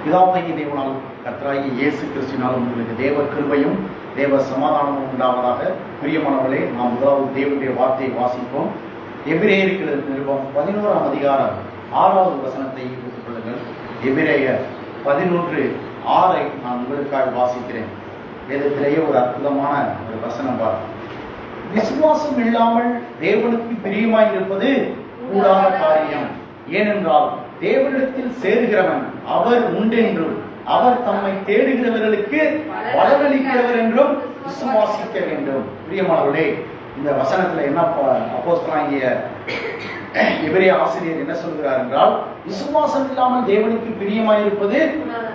பிதாவாகிய தேவனாலும் கர்த்தராகிய இயேசு கிறிஸ்துவினாலும் உங்களுக்கு தேவ கிருபையும் தேவ சமாதானமும் உண்டாவதாக. பிரியமானவர்களே, நாம் முதலாவது தேவனுடைய வார்த்தையை வாசிப்போம். எபிரேயருக்கு நிருபம் 11ஆம் அதிகாரம் 6வது வசனத்தை எடுத்துக் கொள்ளுங்கள். எபிரேயர் 11:6 நான் உங்களுக்காக வாசிக்கிறேன். வேதத்திலேயே ஒரு அற்புதமான ஒரு வசனம் பாருங்கள். விசுவாசம் இல்லாமல் தேவனுக்கு பிரியமாய் இருப்பது கூடாத காரியம். ஏனென்றால் தேவனிடத்தில் சேருகிறவன் அவர் உண்டென்றும் அவர் தம்மை தேடுகிறவர்களுக்கு பலனளிக்கிறவர் என்றும் விசுவாசிக்க வேண்டும். பிரியமானவர்களே, இந்த வசனத்துல என்ன அப்போஸ்தலனாகிய எபிரேய ஆசிரியர் என்ன சொல்கிறார் என்றால், விசுவாசம் இல்லாமல் தேவனுக்கு பிரியமாயிருப்பது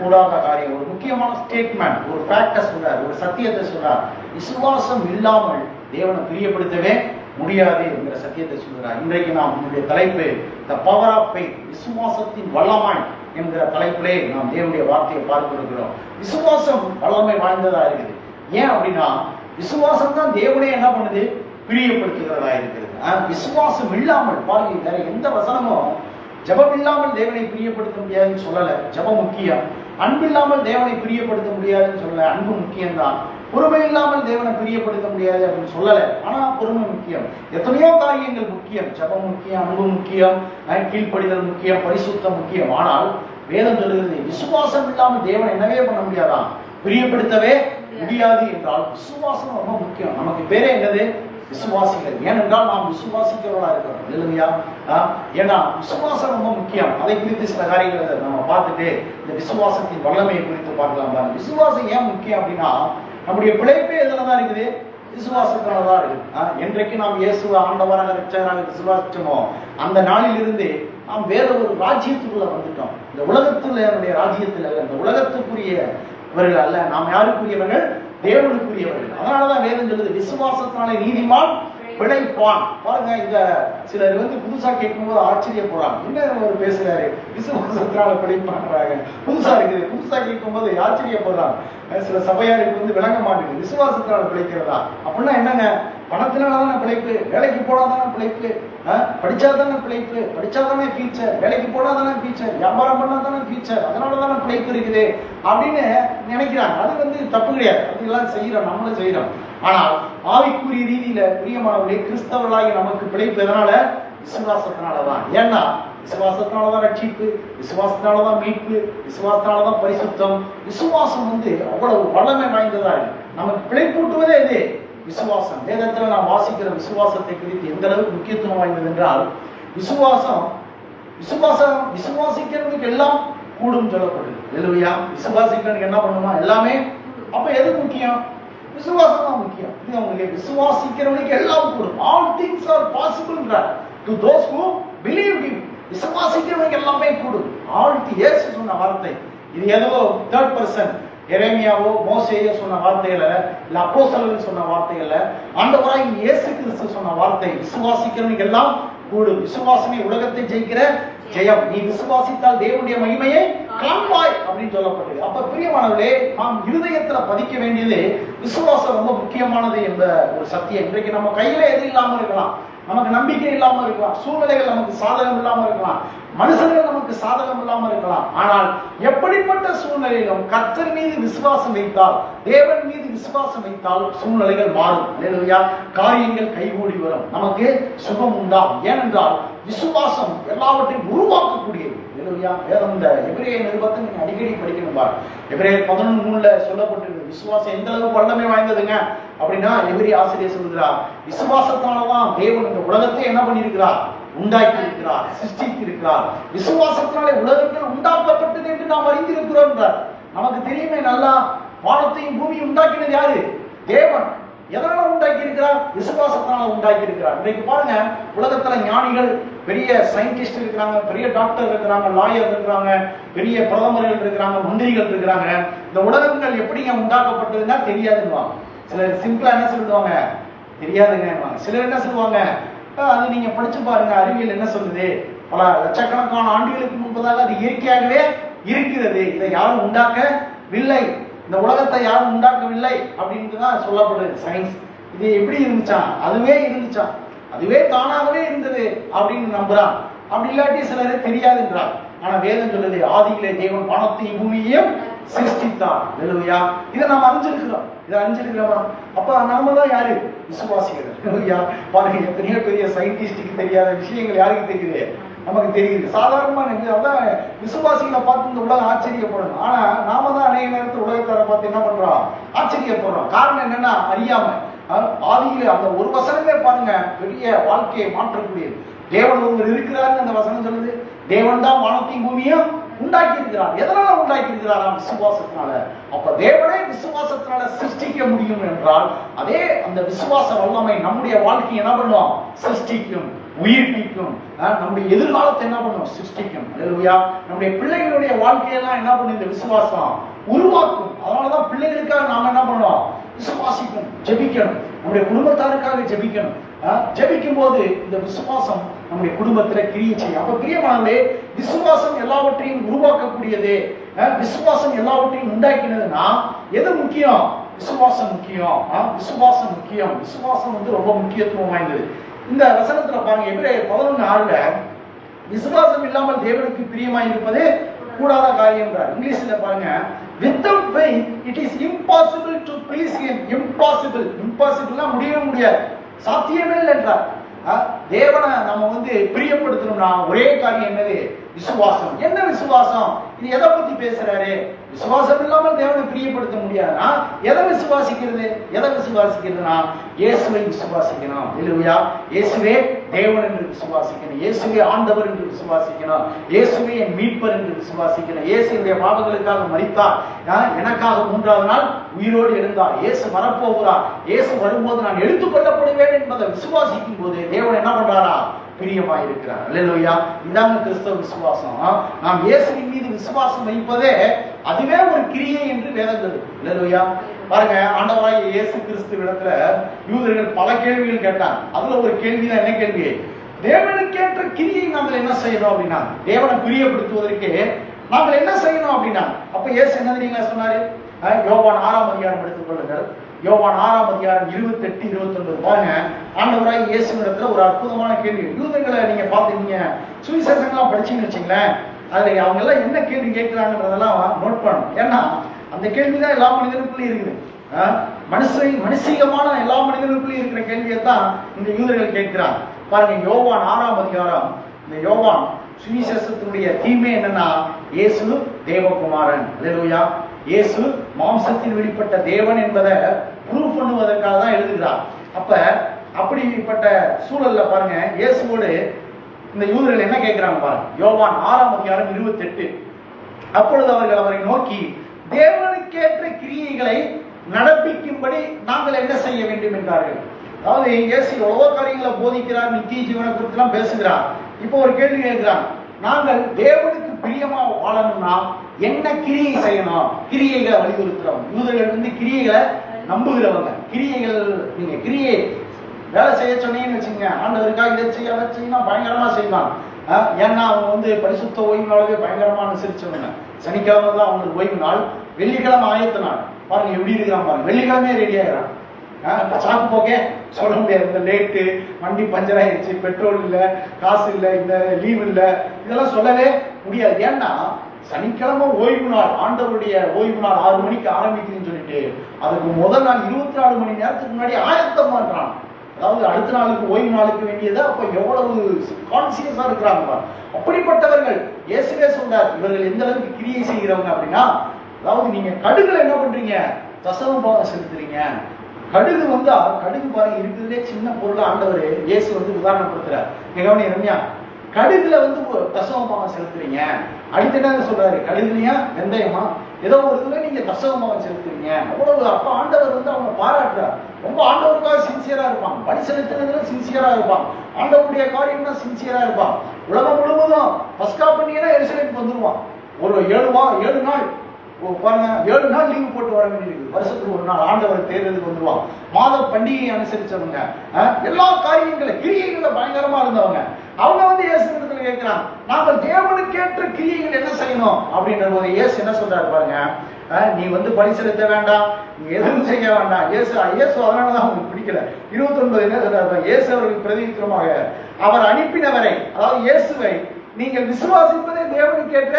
கூடாத காரியம். ஒரு முக்கியமான ஸ்டேட்மெண்ட், ஒரு ஃபேக்டை சொல்றார், ஒரு சத்தியத்தை சொல்றார். விசுவாசம் இல்லாமல் தேவனை பிரியப்படுத்தவே முடியாது என்கிற சத்தியத்தை சொல்கிறார். இன்றைக்கு நாம் நம்முடைய தலைப்பு த பவர் ஆஃப் ஃபெய்த், விசுவாசத்தின் வல்லமை என்கிற தலைப்பிலே நாம் தேவனுடைய வார்த்தையை பார்க்க இருக்கிறோம். விசுவாசம் வல்லமை வாய்ந்ததா இருக்குது. ஏன் அப்படின்னா, விசுவாசம் தான் தேவனே என்ன பண்ணுது, பிரியப்படுத்துகிறதா இருக்கிறது. விசுவாசம் இல்லாமல் பாருங்க, வேற எந்த வசனமும் ஜபம் இல்லாமல் தேவனை பிரியப்படுத்த முடியாதுன்னு சொல்லல. ஜபம் முக்கியம். அன்பு இல்லாமல் தேவனை பிரியப்படுத்த முடியாதுன்னு சொல்லல. அன்பு முக்கியம்தான். பொறுமை இல்லாமல் தேவனை பிரியப்படுத்த முடியாது அப்படின்னு சொல்லல. ஆனா பொறுமை முக்கியம். எத்தனையோ காரியங்கள் முக்கியம். ஜபம் முக்கியம், அன்பு முக்கியம், கீழ்ப்படிதல் முக்கியம், பரிசுத்தம் முக்கியம். ஆனால் வேதம் சொல்லுகிறது, விசுவாசம் இல்லாமல் தேவனை என்னவே பண்ண முடியாதான், பிரியப்படுத்தவே முடியாது என்றால் விசுவாசம் ரொம்ப முக்கியம். நமக்கு பேரே என்னது, விசுவாசிகள். ஏனென்றால் நாம் விசுவாசிக்கிறவர்களா இருக்கிறோம் இல்லையா? ஏன்னா விசுவாசம் ரொம்ப முக்கியம். அதை குறித்து சில காரியங்களை நம்ம பார்த்துட்டு இந்த விசுவாசத்தின் வல்லமையை குறித்து பார்க்கலாம். விசுவாசம் ஏன் முக்கியம் அப்படின்னா, நம்முடைய பிழைப்பே எதுலதான் இருக்குது, விசுவாசத்தினாலதான் இருக்குது. என்றைக்கு நாம் இயேசுவை ஆண்டவராக ரட்சகராக விசுவாசிச்சோமோ அந்த நாளில் இருந்து நாம் வேற ஒரு ராஜ்யத்துக்குள்ள வந்துட்டோம். இந்த உலகத்துல என்னுடைய ராஜ்யத்தில் அல்ல, இந்த உலகத்துக்குரியவர்கள் அல்ல, நாம் யாருக்குரியவர்கள், தேவனுக்குரியவர்கள். அதனாலதான் வேதம் சொல்லுது, விசுவாசத்தினாலே நீதிமான் பிழைப்பான். பாருங்க, இந்த சிலர் புதுசா கேட்கும்போது ஆச்சரியப்படுறாங்க. என்ன அவர் பேசுறாரு, விசுவாசத்தினால பிழைப்பான்றாங்க. புதுசா இருக்குது, புதுசா கேட்கும்போது ஆச்சரியப்படுறாங்க. சில சபையாருக்கு விளங்க மாட்டேங்குது. விசுவாசத்தினால பிழைக்கிறதா அப்படின்னா என்னங்க? பணத்தினாலதானே பிழைப்பு, வேலைக்கு போனாதானே பிழைப்பு, படிச்சாதானே பிழைப்பு, படிச்சாதானே ஃபியூச்சர், வேலைக்கு போனாதானே ஃபியூச்சர், வியாபாரம் பண்ணாதானே ஃபியூச்சர், அதனாலதானே பிழைப்பு இருக்குது அப்படின்னு நினைக்கிறாங்க. அது தப்பு கிடையாது. அதெல்லாம் செய்யறோம், நம்மளும் செய்யறோம். ஆனால் ஆவிக்குரிய ரீதியில பிரியமானவர்களே, கிறிஸ்தவர்களாகி நமக்கு பிழைப்பு எதனால? விசுவாசத்தினாலதான். ஏன்னா விசுவாசத்தினாலதான் ரட்சிப்பு, விசுவாசத்தினாலதான் மீட்பு, விசுவாசத்தினாலதான் பரிசுத்தம். விசுவாசம் அவ்வளவு வல்லமை வாய்ந்ததா இருக்கு. நமக்கு பிழைப்பூட்டுவதே இது விசுவாசம். வேதத்துல நாம் வாசிக்கிற விசுவாசத்தை குறித்து எந்த அளவுக்கு முக்கியத்துவம் வாய்ந்தது என்றால், விசுவாசிக்கிறவனுக்கு எல்லாம் கூடும் சொல்லப்படுது இல்லையா? விசுவாசிக்கிறவனுக்கு என்ன பண்ணுமா, எல்லாமே. அப்ப எது முக்கியம்? விசுவாசம் தான் முக்கியம். இது அவங்களுக்கு விசுவாசிக்கிறவனுக்கு எல்லாம் கூடும். All things are possible to those who believe him. விசுவாசிக்கிறவனுக்கு எல்லாமே கூடும். இயேசு சொன்ன வார்த்தை இது. ஏதோ தேர்ட் பர்சன் எரேமியாவோ மோசேயோ சொன்ன வார்த்தையில, இல்ல அப்போஸ்தலர்கள் சொன்ன வார்த்தையில, ஆண்டவராகிய இயேசு கிறிஸ்து சொன்ன வார்த்தை, விசுவாசிக்கிறவனுக்கு எல்லாம் கூடும். விசுவாசமே உலகத்தை ஜெயிக்கிற ஜெயம். நீ விசுவாசித்தால் தேவனுடைய மகிமையை காண்பாய் அப்படின்னு சொல்லப்பட்டது. அப்ப பிரியமானவர்களே, நாம் இருதயத்துல பதிக்க வேண்டியது விசுவாசம் ரொம்ப முக்கியமானது என்ற ஒரு சத்தியம். இன்றைக்கு நம்ம கையில எது இல்லாம இருக்கலாம், நமக்கு நம்பிக்கை இல்லாம இருக்கலாம், சூழ்நிலைகள் நமக்கு சாதகம் இல்லாம இருக்கலாம், மனுஷர்கள் நமக்கு சாதகம் இல்லாம இருக்கலாம். ஆனால் எப்படிப்பட்ட சூழ்நிலையிலும் கர்த்தர் மீது விசுவாசம் வைத்தால், தேவன் மீது விசுவாசம் வைத்தால் சூழ்நிலைகள் மாறும். அல்லேலூயா. காரியங்கள் கைகூடி வரும், நமக்கு சுகம் உண்டாகும். ஏனென்றால் விசுவாசம் எல்லாவற்றையும் உருவாக்கக்கூடியது. வேதம் இந்த எபிரேய நிருபத்தை நீங்க அடிக்கடி படிக்கணும் பாரு. எபிரேயர் 11:3 சொல்லப்பட்டிருக்கு. விசுவாசம் எந்த அளவுக்கு வல்லமை வாய்ந்ததுங்க அப்படின்னா, எபிரேய ஆசிரியர் சொல்கிறார், விசுவாசத்தாலதான் தேவன் இந்த உலகத்தை என்ன பண்ணியிருக்கிறார், உண்டாக்கி இருக்கிறார், சிருஷ்டித்து இருக்கிறார். விசுவாசத்தினாலே உலகங்கள் உண்டாக்கப்பட்டது என்று நாம் அறிந்திருக்கிறோம். நமக்கு தெரியுமே நல்லா, வானத்தையும் பூமியும் உண்டாக்கினது யாரு? தேவன். எதனால உண்டாக்கி இருக்கிறார்? விசுவாசத்தினால உண்டாக்கி இருக்கிறார். இன்றைக்கு பாருங்க, உலகத்துல ஞானிகள், பெரிய சயின்டிஸ்ட் இருக்கிறாங்க, பெரிய டாக்டர் இருக்கிறாங்க, லாயர் இருக்கிறாங்க, பெரிய பிரதமர்கள் இருக்கிறாங்க, மந்திரிகள் இருக்கிறாங்க. இந்த உலகங்கள் எப்படிங்க உண்டாக்கப்பட்டதுன்னா தெரியாதுன்னுவாங்க. சிலர் சிம்பிளா என்ன சொல்லுவாங்க, தெரியாதுங்க. சிலர் என்ன சொல்லுவாங்க, அது நீங்க படிச்சு பாருங்க, அறிவியல் என்ன சொல்லுது, பல லட்சக்கணக்கான ஆண்டுகளுக்கு முன்பதாக அது இயற்கையாகவே இருக்கிறது, இதை யாரும் உண்டாக்கவில்லை, இந்த உலகத்தை யாரும் உண்டாக்கவில்லை அப்படின்னு தான் சொல்லப்படுது சயின்ஸ். இது எப்படி இருந்துச்சா, அதுவே இருந்துச்சா, அதுவே தானாகவே இருந்தது அப்படின்னு நம்புறான். அப்படி இல்லாட்டி சிலரே தெரியாதுன்றார். ஆனா வேதம் சொல்லுது ஆதியிலே தேவன் வானத்தையும் பூமியையும் சிருஷ்டித்தார். அல்லேலூயா. இதை நாம் அறிஞ்சிருக்கிறோம். இதை அறிஞ்சிருக்கிறோமா? அப்ப நாம தான் யாரு? விசுவாசிகள். அல்லேலூயா. பாருங்க, எத்தனையோ பெரிய சயின்டிஸ்டுக்கு தெரியாத விஷயங்கள் யாருக்கு தெரியுது? நமக்கு தெரியுது. சாதாரணமா அதான் விசுவாசிகளை பார்த்து இந்த உலகம் ஆச்சரியப்படணும். ஆனா நாம தான் அநேக நேரத்தில் உலகத்தார பார்த்து என்ன பண்றோம்? ஆச்சரியப்படுறோம். காரணம் என்னன்னா அறியாம. ஆதியில அந்த ஒரு வசனமே பாருங்க பெரிய வாழ்க்கையை மாற்றக்கூடியது. தேவன் ஒருவர் இருக்கிறாருன்னு அந்த வசனம் சொல்லுது. தேவன் தான் வானத்தையும் பூமியும் உண்டாக்கி இருக்கிறார். எதனால உண்டாக்கி இருக்கிறாராம்? விசுவாசத்தினால. அப்ப தேவனே விசுவாசத்தினால சிருஷ்டிக்க முடியும் என்றால் அதே அந்த விசுவாச வல்லமை நம்முடைய வாழ்க்கையை என்ன பண்ணும்? சிருஷ்டிக்கும், உயிர்ப்பிக்கும். நம்முடைய எதிர்காலத்தை என்ன பண்ணும்? சிருஷ்டிக்கும். அல்லேலூயா. நம்முடைய பிள்ளைகளுடைய வாழ்க்கையெல்லாம் என்ன பண்ணும்? இந்த விசுவாசம் உருவாக்கும். அதனாலதான் பிள்ளைகளுக்காக நாம என்ன பண்ணணும்? விசுவாசிக்கணும், ஜெபிக்கணும். நம்முடைய குடும்பத்தாருக்காக ஜெபிக்கணும். ஜெபிக்கும் போது இந்த விசுவாசம் நம்முடைய குடும்பத்துல கிரியை செய்யும். அப்ப பிரியமானவர்களே, விசுவாசம் எல்லாவற்றையும் உருவாக்கக்கூடியது. விசுவாசம் எல்லாவற்றையும் உண்டாக்கினதுன்னா எது முக்கியம்? விசுவாசம் முக்கியம். விசுவாசம் முக்கியம். விசுவாசம் வந்து ரொம்ப முக்கியத்துவம் வாய்ந்தது. இந்த வசனத்துல பாருங்க, எபிரேயர் 11:6 விசுவாசம் இல்லாமல் தேவனுக்கு பிரியமாய் இருப்பது கூடாத காரியம். இங்கிலீஷ்ல பாருங்க, without faith it is impossible to please him. impossible முடியவே முடியாது, சாத்தியமே இல்லை என்றார். தேவனை நம்ம வந்து பிரியப்படுத்தணும்னா ஒரே காரியம் என்னது? விசுவாசம். என்ன விசுவாசம்? இது எதை பத்தி பேசுறாரு? விசுவாசம் இல்லாமல் தேவனை பிரியப்படுத்த முடியாதுன்னா எதை விசுவாசிக்கிறது? விசுவாசிக்கிறதுனா இயேசுவை விசுவாசிக்கணும். அல்லேலூயா. இயேசுவே தேவன் என்று விசுவாசிக்கணும். இயேசுவே ஆண்டவர் என்று விசுவாசிக்கணும். இயேசுவே என் மீட்பர் என்று விசுவாசிக்கணும். இயேசுடைய பாவங்களுக்காக மரித்தார், எனக்காக 3ஆவது நாள் உயிரோடு எழுந்தார். இயேசு வரப்போகிறார். இயேசு வரும்போது நான் எடுத்துக்கொள்ளப்படுவேன் என்பதை விசுவாசிக்கும் போது தேவன் என்ன பண்றாரா? பிரியமாய் இருக்கிறார். அல்லேலூயா. இதாங்க கிறிஸ்தவ விசுவாசம். நாம் இயேசுவின் மீது விசுவாசம் வைப்பதே அதுவே ஒரு கிரியை என்று வேதம் சொல்லுது. அல்லேலூயா. பாருங்க, ஆண்டவராகிய இயேசு கிறிஸ்துவிடத்துல யூதர்கள் பல கேள்விகள் கேட்டாங்க. அதுல ஒரு கேள்விதான் என்ன கேள்வி? தேவனுக்கேற்ற கிரியை நாங்கள் என்ன செய்யணும் அப்படின்னா, தேவனை பிரியப்படுத்துவதற்கு நாங்கள் என்ன செய்யணும் அப்படின்னா, அப்ப இயேசு என்ன தெரியுங்களா சொன்னாரு? யோவான் 6ஆம் அதிகாரம் எடுத்துக் கொள்ளுங்கள். யோவான் 6ஆம் அதிகாரம் 28, 29 பாருங்க. ஆண்டவராகிய இயேசுவிடத்துல ஒரு அற்புதமான கேள்வி. யூதர்களை நீங்க பாத்தீங்க, சுவிசேஷங்கள்லாம் படிச்சீங்கன்னு வச்சுங்களேன், அதுல அவங்க எல்லாம் என்ன கேள்வி கேட்கிறாங்கன்றதெல்லாம் நோட் பண்ணணும். ஏன்னா அந்த கேள்விதான் எல்லா மனிதனுக்குள்ளேயும் இருக்குது. மனுஷீகமான எல்லா மனிதனுக்குள்ளேயும் இருக்கிற கேள்வியை தான் இந்த யூதர்கள் கேட்கிறாங்க. பாருங்க, யோவான் 6ஆம் அதிகாரம். இந்த யோவான் சுவிசேஷத்தினுடைய தீமை என்னன்னா, இயேசு தேவகுமாரன். அல்லேலூயா. இயேசு மாம்சத்தில் வெளிப்பட்ட தேவன் என்பதை ப்ரூவ் பண்ணுவதற்காக தான் எழுதுகிறார். அப்ப அப்படிப்பட்ட சூழல்ல பாருங்க, இயேசுவோடு இந்த யூதர்கள் என்ன கேட்கிறாங்க பாருங்க. யோவான் 6ஆம் அதிகாரம் 28. அப்பொழுது அவர்கள் அவரை நோக்கி, தேவனுக்கேற்ற கிரியைகளை நடப்பிக்கும்படி நாங்கள் என்ன செய்ய வேண்டும் என்றார்கள். அதாவது இயேசு எவ்வளவோ காரியங்களை போதிக்கிறார், நித்திய ஜீவனை குறித்து எல்லாம் பேசுகிறார். இப்போ ஒரு கேள்வி கேட்கிறாங்க, நாங்கள் தேவனுக்கு பிரியமா வாழணும்னா என்ன கிரியை செய்யணும்? கிரியைகளை வலியுறுத்துறவங்க. யூதர்கள் வந்து கிரியைகளை நம்புகிறவங்க. கிரியைகள், நீங்க கிரியை வேலை செய்ய சொன்னீங்கன்னு வச்சுங்க, ஆண்டவருக்காக இதை செய்ய அதை செய்யணும் பயங்கரமா செய்வாங்க. ஏன்னா அவங்க வந்து பரிசுத்த ஓய்வு நாளவே பயங்கரமா அனுசரிச்சவங்க. சனிக்கிழமை தான் அவங்களுக்கு ஓய்வு நாள், வெள்ளிக்கிழமை ஆயத்த நாள். பாருங்க எப்படி இருக்கிறான் பாருங்க, வெள்ளிக்கிழமையே ரெடி ஆகிறான். சாக்கு போக்கே சொல்ல முடியாது. இந்த லேட்டு, வண்டி பஞ்சர் ஆயிடுச்சு, பெட்ரோல் இல்லை, காசு இல்லை, இந்த லீவ் இல்லை, இதெல்லாம் சொல்லவே முடியாது. ஏன்னா சனிக்கிழமை ஓய்வு நாள், ஆண்டவருடைய ஓய்வு நாள் 6 மணிக்கு ஆரம்பிக்குதுன்னு சொல்லிட்டு அதுக்கு முதல் நாள் 24 மணி நேரத்துக்கு முன்னாடி ஆயத்தம் பண்றான். அதாவது அடுத்த நாளுக்கு ஓய்வு நாளுக்கு வேண்டியது. அப்ப எவ்வளவு கான்சியஸா இருக்கிறாங்க. அப்படிப்பட்டவர்கள் இயேசுவே சொல்றார், இவர்கள் எந்த அளவுக்கு கிரியை செய்கிறவங்க அப்படின்னா, அதாவது நீங்க கடுகுல என்ன பண்றீங்க? தசம பாகம் செலுத்துறீங்க. கடுகு வந்தா, கடுகு பாருங்க இருக்கிறதே சின்ன பொருள். ஆண்டவர் இயேசு வந்து உதாரணப்படுத்துறார். கவனி ரம்யா, கடுகுல வந்து தசம பாகம் செலுத்துறீங்க. அடுத்து என்ன சொல்றாரு? கடுகுலையா வெந்தயமா ஏதோ ஒரு இதுல நீங்க தசம பாகம் செலுத்துறீங்க. அவ்வளவு. அப்ப ஆண்டவர் வந்து அவங்க பாராட்டுறார். ரொம்ப ஆண்டவருக்காக சின்சியரா இருப்பாங்க. படி செலுத்துறதுல சின்சியரா இருப்பாங்க. ஆண்டவருடைய காரியம்னா சின்சியரா இருப்பாங்க. உலகம் முழுவதும் பஸ்கா பண்ணினா எருசலேமுக்கு வந்துருவான். ஒரு 7 நாள் பாருங்க, 7 நாள் லீவு போட்டு வர வேண்டியிருக்கு. வருஷத்துக்கு ஒரு நாள் ஆண்டவர் தேர்தலுக்கு வந்துருவாங்க. மாத பண்டிகையை அனுசரிச்சவங்க, எல்லா காரியங்களை கிரியைகளை பயங்கரமா இருந்தவங்க. அவங்க வந்து இயேசு இடத்துல கேட்கிறாங்க, நாங்கள் தேவனுக்கேற்ற கிரியைகள் என்ன செய்யணும் அப்படின்ற போது இயேசு என்ன சொல்றாரு பாருங்க, நீ வந்து பலி செலுத்த வேண்டாம், நீ எதுவும் செய்ய வேண்டாம். இயேசு அதனாலதான் அவங்களுக்கு பிடிக்கல. 29 என்ன சொல்றாரு? இயேசு அவர்களுக்கு பிரதியுத்தரமாக அவர் அனுப்பினவரை, அதாவது இயேசுவை நீங்கள் விசுவாசிப்பதே தேவனுக்கு ஏற்ற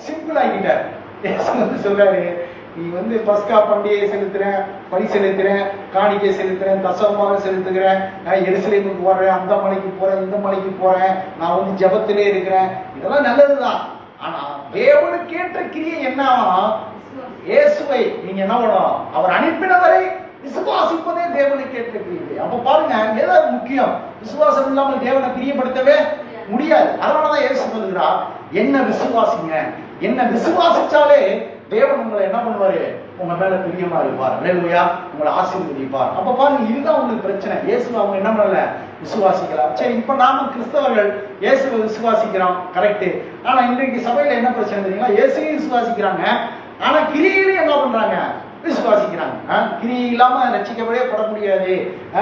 சிம்பிள் ஆகிட்டார். சொல்றாரு, நீ பஸ்கா பண்டிகை செலுத்துறேன், பலி செலுத்துறேன், காணிக்கை செலுத்துறேன், தசமமாக செலுத்துகிறேன், எருசலேமுக்கு போறேன், அந்த மலைக்கு போறேன், இந்த மலைக்கு போறேன், நான் ஜெபத்திலே இருக்கிறேன், இதெல்லாம் நல்லதுதான். ஆனா தேவனுக்கு ஏற்ற கிரியை என்னவா? இயேசுவை நீங்க என்ன பண்ணணும்? அவர் அனுப்பினவரை விசுவாசிப்பதே தேவனுக்கு ஏற்ற கிரியை. அப்ப பாருங்க, ஏதாவது முக்கியம். விசுவாசம் இல்லாமல் தேவனை பிரியப்படுத்தவே முடியாது. அதனாலதான் இயேசு சொல்லுகிறார், என்ன விசுவாசிங்க. என்ன விசுவாசிச்சாலே தேவன் உங்களை என்ன பண்ணுவாரு? உங்க மேல பிரியமா இருப்பார். அல்லேலூயா, உங்களை ஆசீர்வதிப்பார். அப்ப பாருங்க, இதுதான் உங்களுக்கு பிரச்சனை. இயேசு அவங்க என்ன பண்ணல? விசுவாசிக்கலாம். சரி, இப்ப நாம கிறிஸ்தவர்கள் இயேசுவை விசுவாசிக்கிறோம், கரெக்ட். ஆனா இன்றைக்கு சபையில என்ன பிரச்சனை தெரியுங்களா? இயேசுவையும் விசுவாசிக்கிறாங்க, ஆனா கிரியையிலும் என்ன பண்றாங்க? விசுவாசிக்கிறாங்க. கிரியை இல்லாம ரட்சிக்கப்படவே பட முடியாது.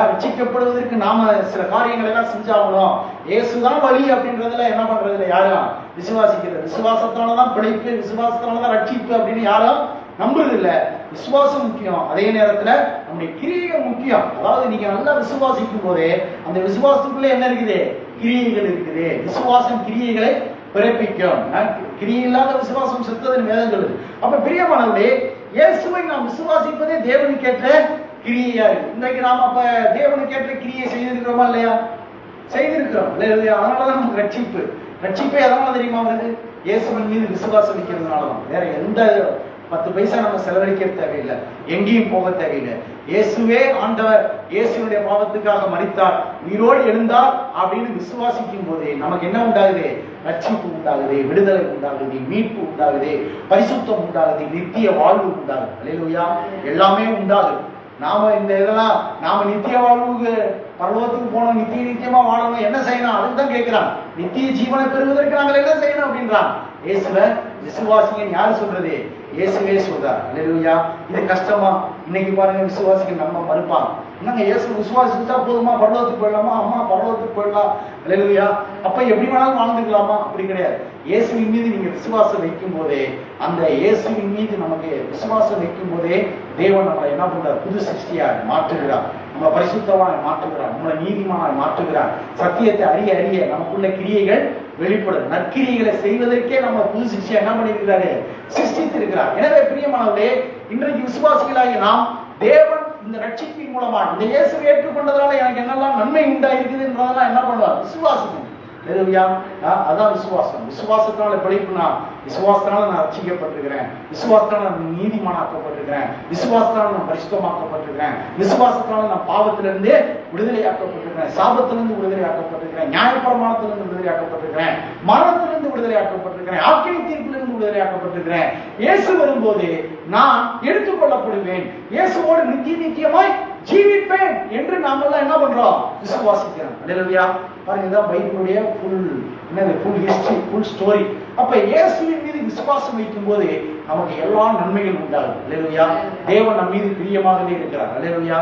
ரட்சிக்கப்படுவதற்கு நாம சில காரியங்கள் எல்லாம் செஞ்சாகணும். இயேசுதான் வழி அப்படின்றதுல என்ன பண்றதுல யாரும் விசுவாசிக்கிறது. விசுவாசத்தாலதான் பிழைப்பு, விசுவாசத்தாலதான் ரட்சிப்பு அப்படின்னு யாரும் நம்புறது இல்ல. விசுவாசம் முக்கியம், அதே நேரத்துல நம்முடைய கிரியைகள் முக்கியம். அதாவது நீங்க நல்லா விசுவாசிக்கும் போதே அந்த விசுவாசத்துக்குள்ள என்ன இருக்குது? கிரியைகள் இருக்குது. விசுவாசம் கிரியைகளை பிறப்பிக்கும். கிரியை இல்லாத விசுவாசம் செத்ததன் வேதம் சொல்லுது. அப்ப பிரியமானவர்களே, இயேசுவை நாம் விசுவாசிப்பதே தேவனுக்கு ஏற்ற கிரியையா இருக்கு. இன்றைக்கு நாம அப்ப தேவனுக்கு ஏற்ற கிரியை செய்திருக்கிறோமா இல்லையா? செய்திருக்கிறோம். அதனாலதான் நமக்கு ரட்சிப்பு. ரட்சிப்பே அதனால தெரியுமா வருது? இயேசுவின் மீது விசுவாசம் வைக்கிறதுனாலதான். வேற எந்த 10 பைசா நம்ம செலவழிக்க தேவையில்லை, எங்கேயும் போக தேவையில்லை. இயேசுவே ஆண்டவர், இயேசுடைய பாவத்துக்காக மரித்தார், உயிரோடு எழுந்தார் அப்படின்னு விசுவாசிக்கும் போதே நமக்கு என்ன உண்டாகுது? ரட்சிப்பு உண்டாகுது, விடுதலை உண்டாகுது, மீட்பு உண்டாகுது, பரிசுத்தம் உண்டாகுது, நித்திய வாழ்வு உண்டாகுது. அல்லேலூயா, எல்லாமே உண்டாகுது. நாம இந்த இதெல்லாம் நாம நித்திய வாழ்வுக்கு பரலோகத்துக்கு போனோம், நித்தியமா வாழணும், என்ன செய்யணும்? அதுதான் கேட்கிறான். நித்திய ஜீவனை பெறுவதற்கு நாங்கள் என்ன செய்யணும் அப்படின்றான். இயேசுவை விசுவாசிங்கன்னு யாரு சொல்றது? இயேசுவே சொல்றார். அல்லேலூயா. இது கஷ்டமா? இன்னைக்கு பாருங்க, விசுவாசிக்க நம்ம மறுப்பாங்க. என்னங்க இயேசு விசுவாசிச்சா போதுமா? பரலோகத்துக்கு போயிடலாமா? அம்மா பரலோகத்துக்கு போயிடலாம். அல்லேலூயா. அப்ப எப்படி வேணாலும் வாழ்ந்துக்கலாமா? அப்படி கிடையாது. இயேசுவின் மீது நீங்க விசுவாசம் வைக்கும் போதே, அந்த இயேசுவின் மீது நமக்கு விசுவாசம் வைக்கும் போதே தேவன் நம்மளை என்ன பண்றார்? புது சிருஷ்டியாக மாற்றுகிறார், நம்ம பரிசுத்தமாக மாற்றுகிறார், நம்மளை நீதிமானாக மாற்றுகிறார். சத்தியத்தை அறிய அறிய நமக்குள்ள கிரியைகள் வெளிப்படும். நற்கிரியைகளை செய்வதற்கே நம்ம புது சிருஷ்டியா என்ன பண்ணியிருக்கிறாரு? சிருஷ்டித்திருக்கிறார். எனவே பிரியமானவர்களே, இன்றைக்கு விசுவாசிகளாகி நாம் தேவன் இந்த ரட்சிப்பின் மூலமா இந்த இயேசுவை ஏற்றுக்கொண்டதால எனக்கு என்னெல்லாம் நன்மை உண்டாயிருக்குதுன்றதெல்லாம் என்ன பண்ணுவார்? விசுவாசிக்கணும். அதான் விசுவாசம். விசுவாசத்தினால பிழைப்புனா, விசுவாசத்தினால நான் ரட்சிக்கப்பட்டிருக்கிறேன், விசுவாசத்தினால நான் நீதிமானாக்கப்பட்டிருக்கிறேன், விசுவாசத்தினால நான் பரிசுத்தமாக்கப்பட்டிருக்கிறேன், விசுவாசத்தினால நான் பாவத்திலிருந்து விடுதலையாக்கப்பட்டிருக்கிறேன், சாபத்திலிருந்து விடுதலையாக்கப்பட்டிருக்கிறேன், நியாயப்பிரமாணத்திலிருந்து விடுதலையாக்கப்பட்டிருக்கிறேன், மரணத்திலிருந்து விடுதலையாக்கப்பட்டிருக்கிறேன், ஆக்கினை தீர்ப்பிலிருந்து விடுதலையாக்கப்பட்டிருக்கிறேன். இயேசு வரும்போது நான் எடுத்துக்கொள்ளப்படுவேன், இயேசுவோடு நித்தியமாய் ஜீவிப்பேன் என்று நாம எல்லாம் என்ன பண்றோம்? விசுவாசிக்கிறோம். அல்லேலூயா. பாருங்க, இதான் பைபிளுடைய ஃபுல் ஹிஸ்டரி, ஃபுல் ஸ்டோரி. அப்ப இயேசுவின் மீது விசுவாசம் வைக்கும் போது நமக்கு எல்லா நன்மைகள் உண்டாகும். அல்லேலூயா. தேவன் நம் மீது பிரியமாகவே இருக்கிறார். அல்லேலூயா.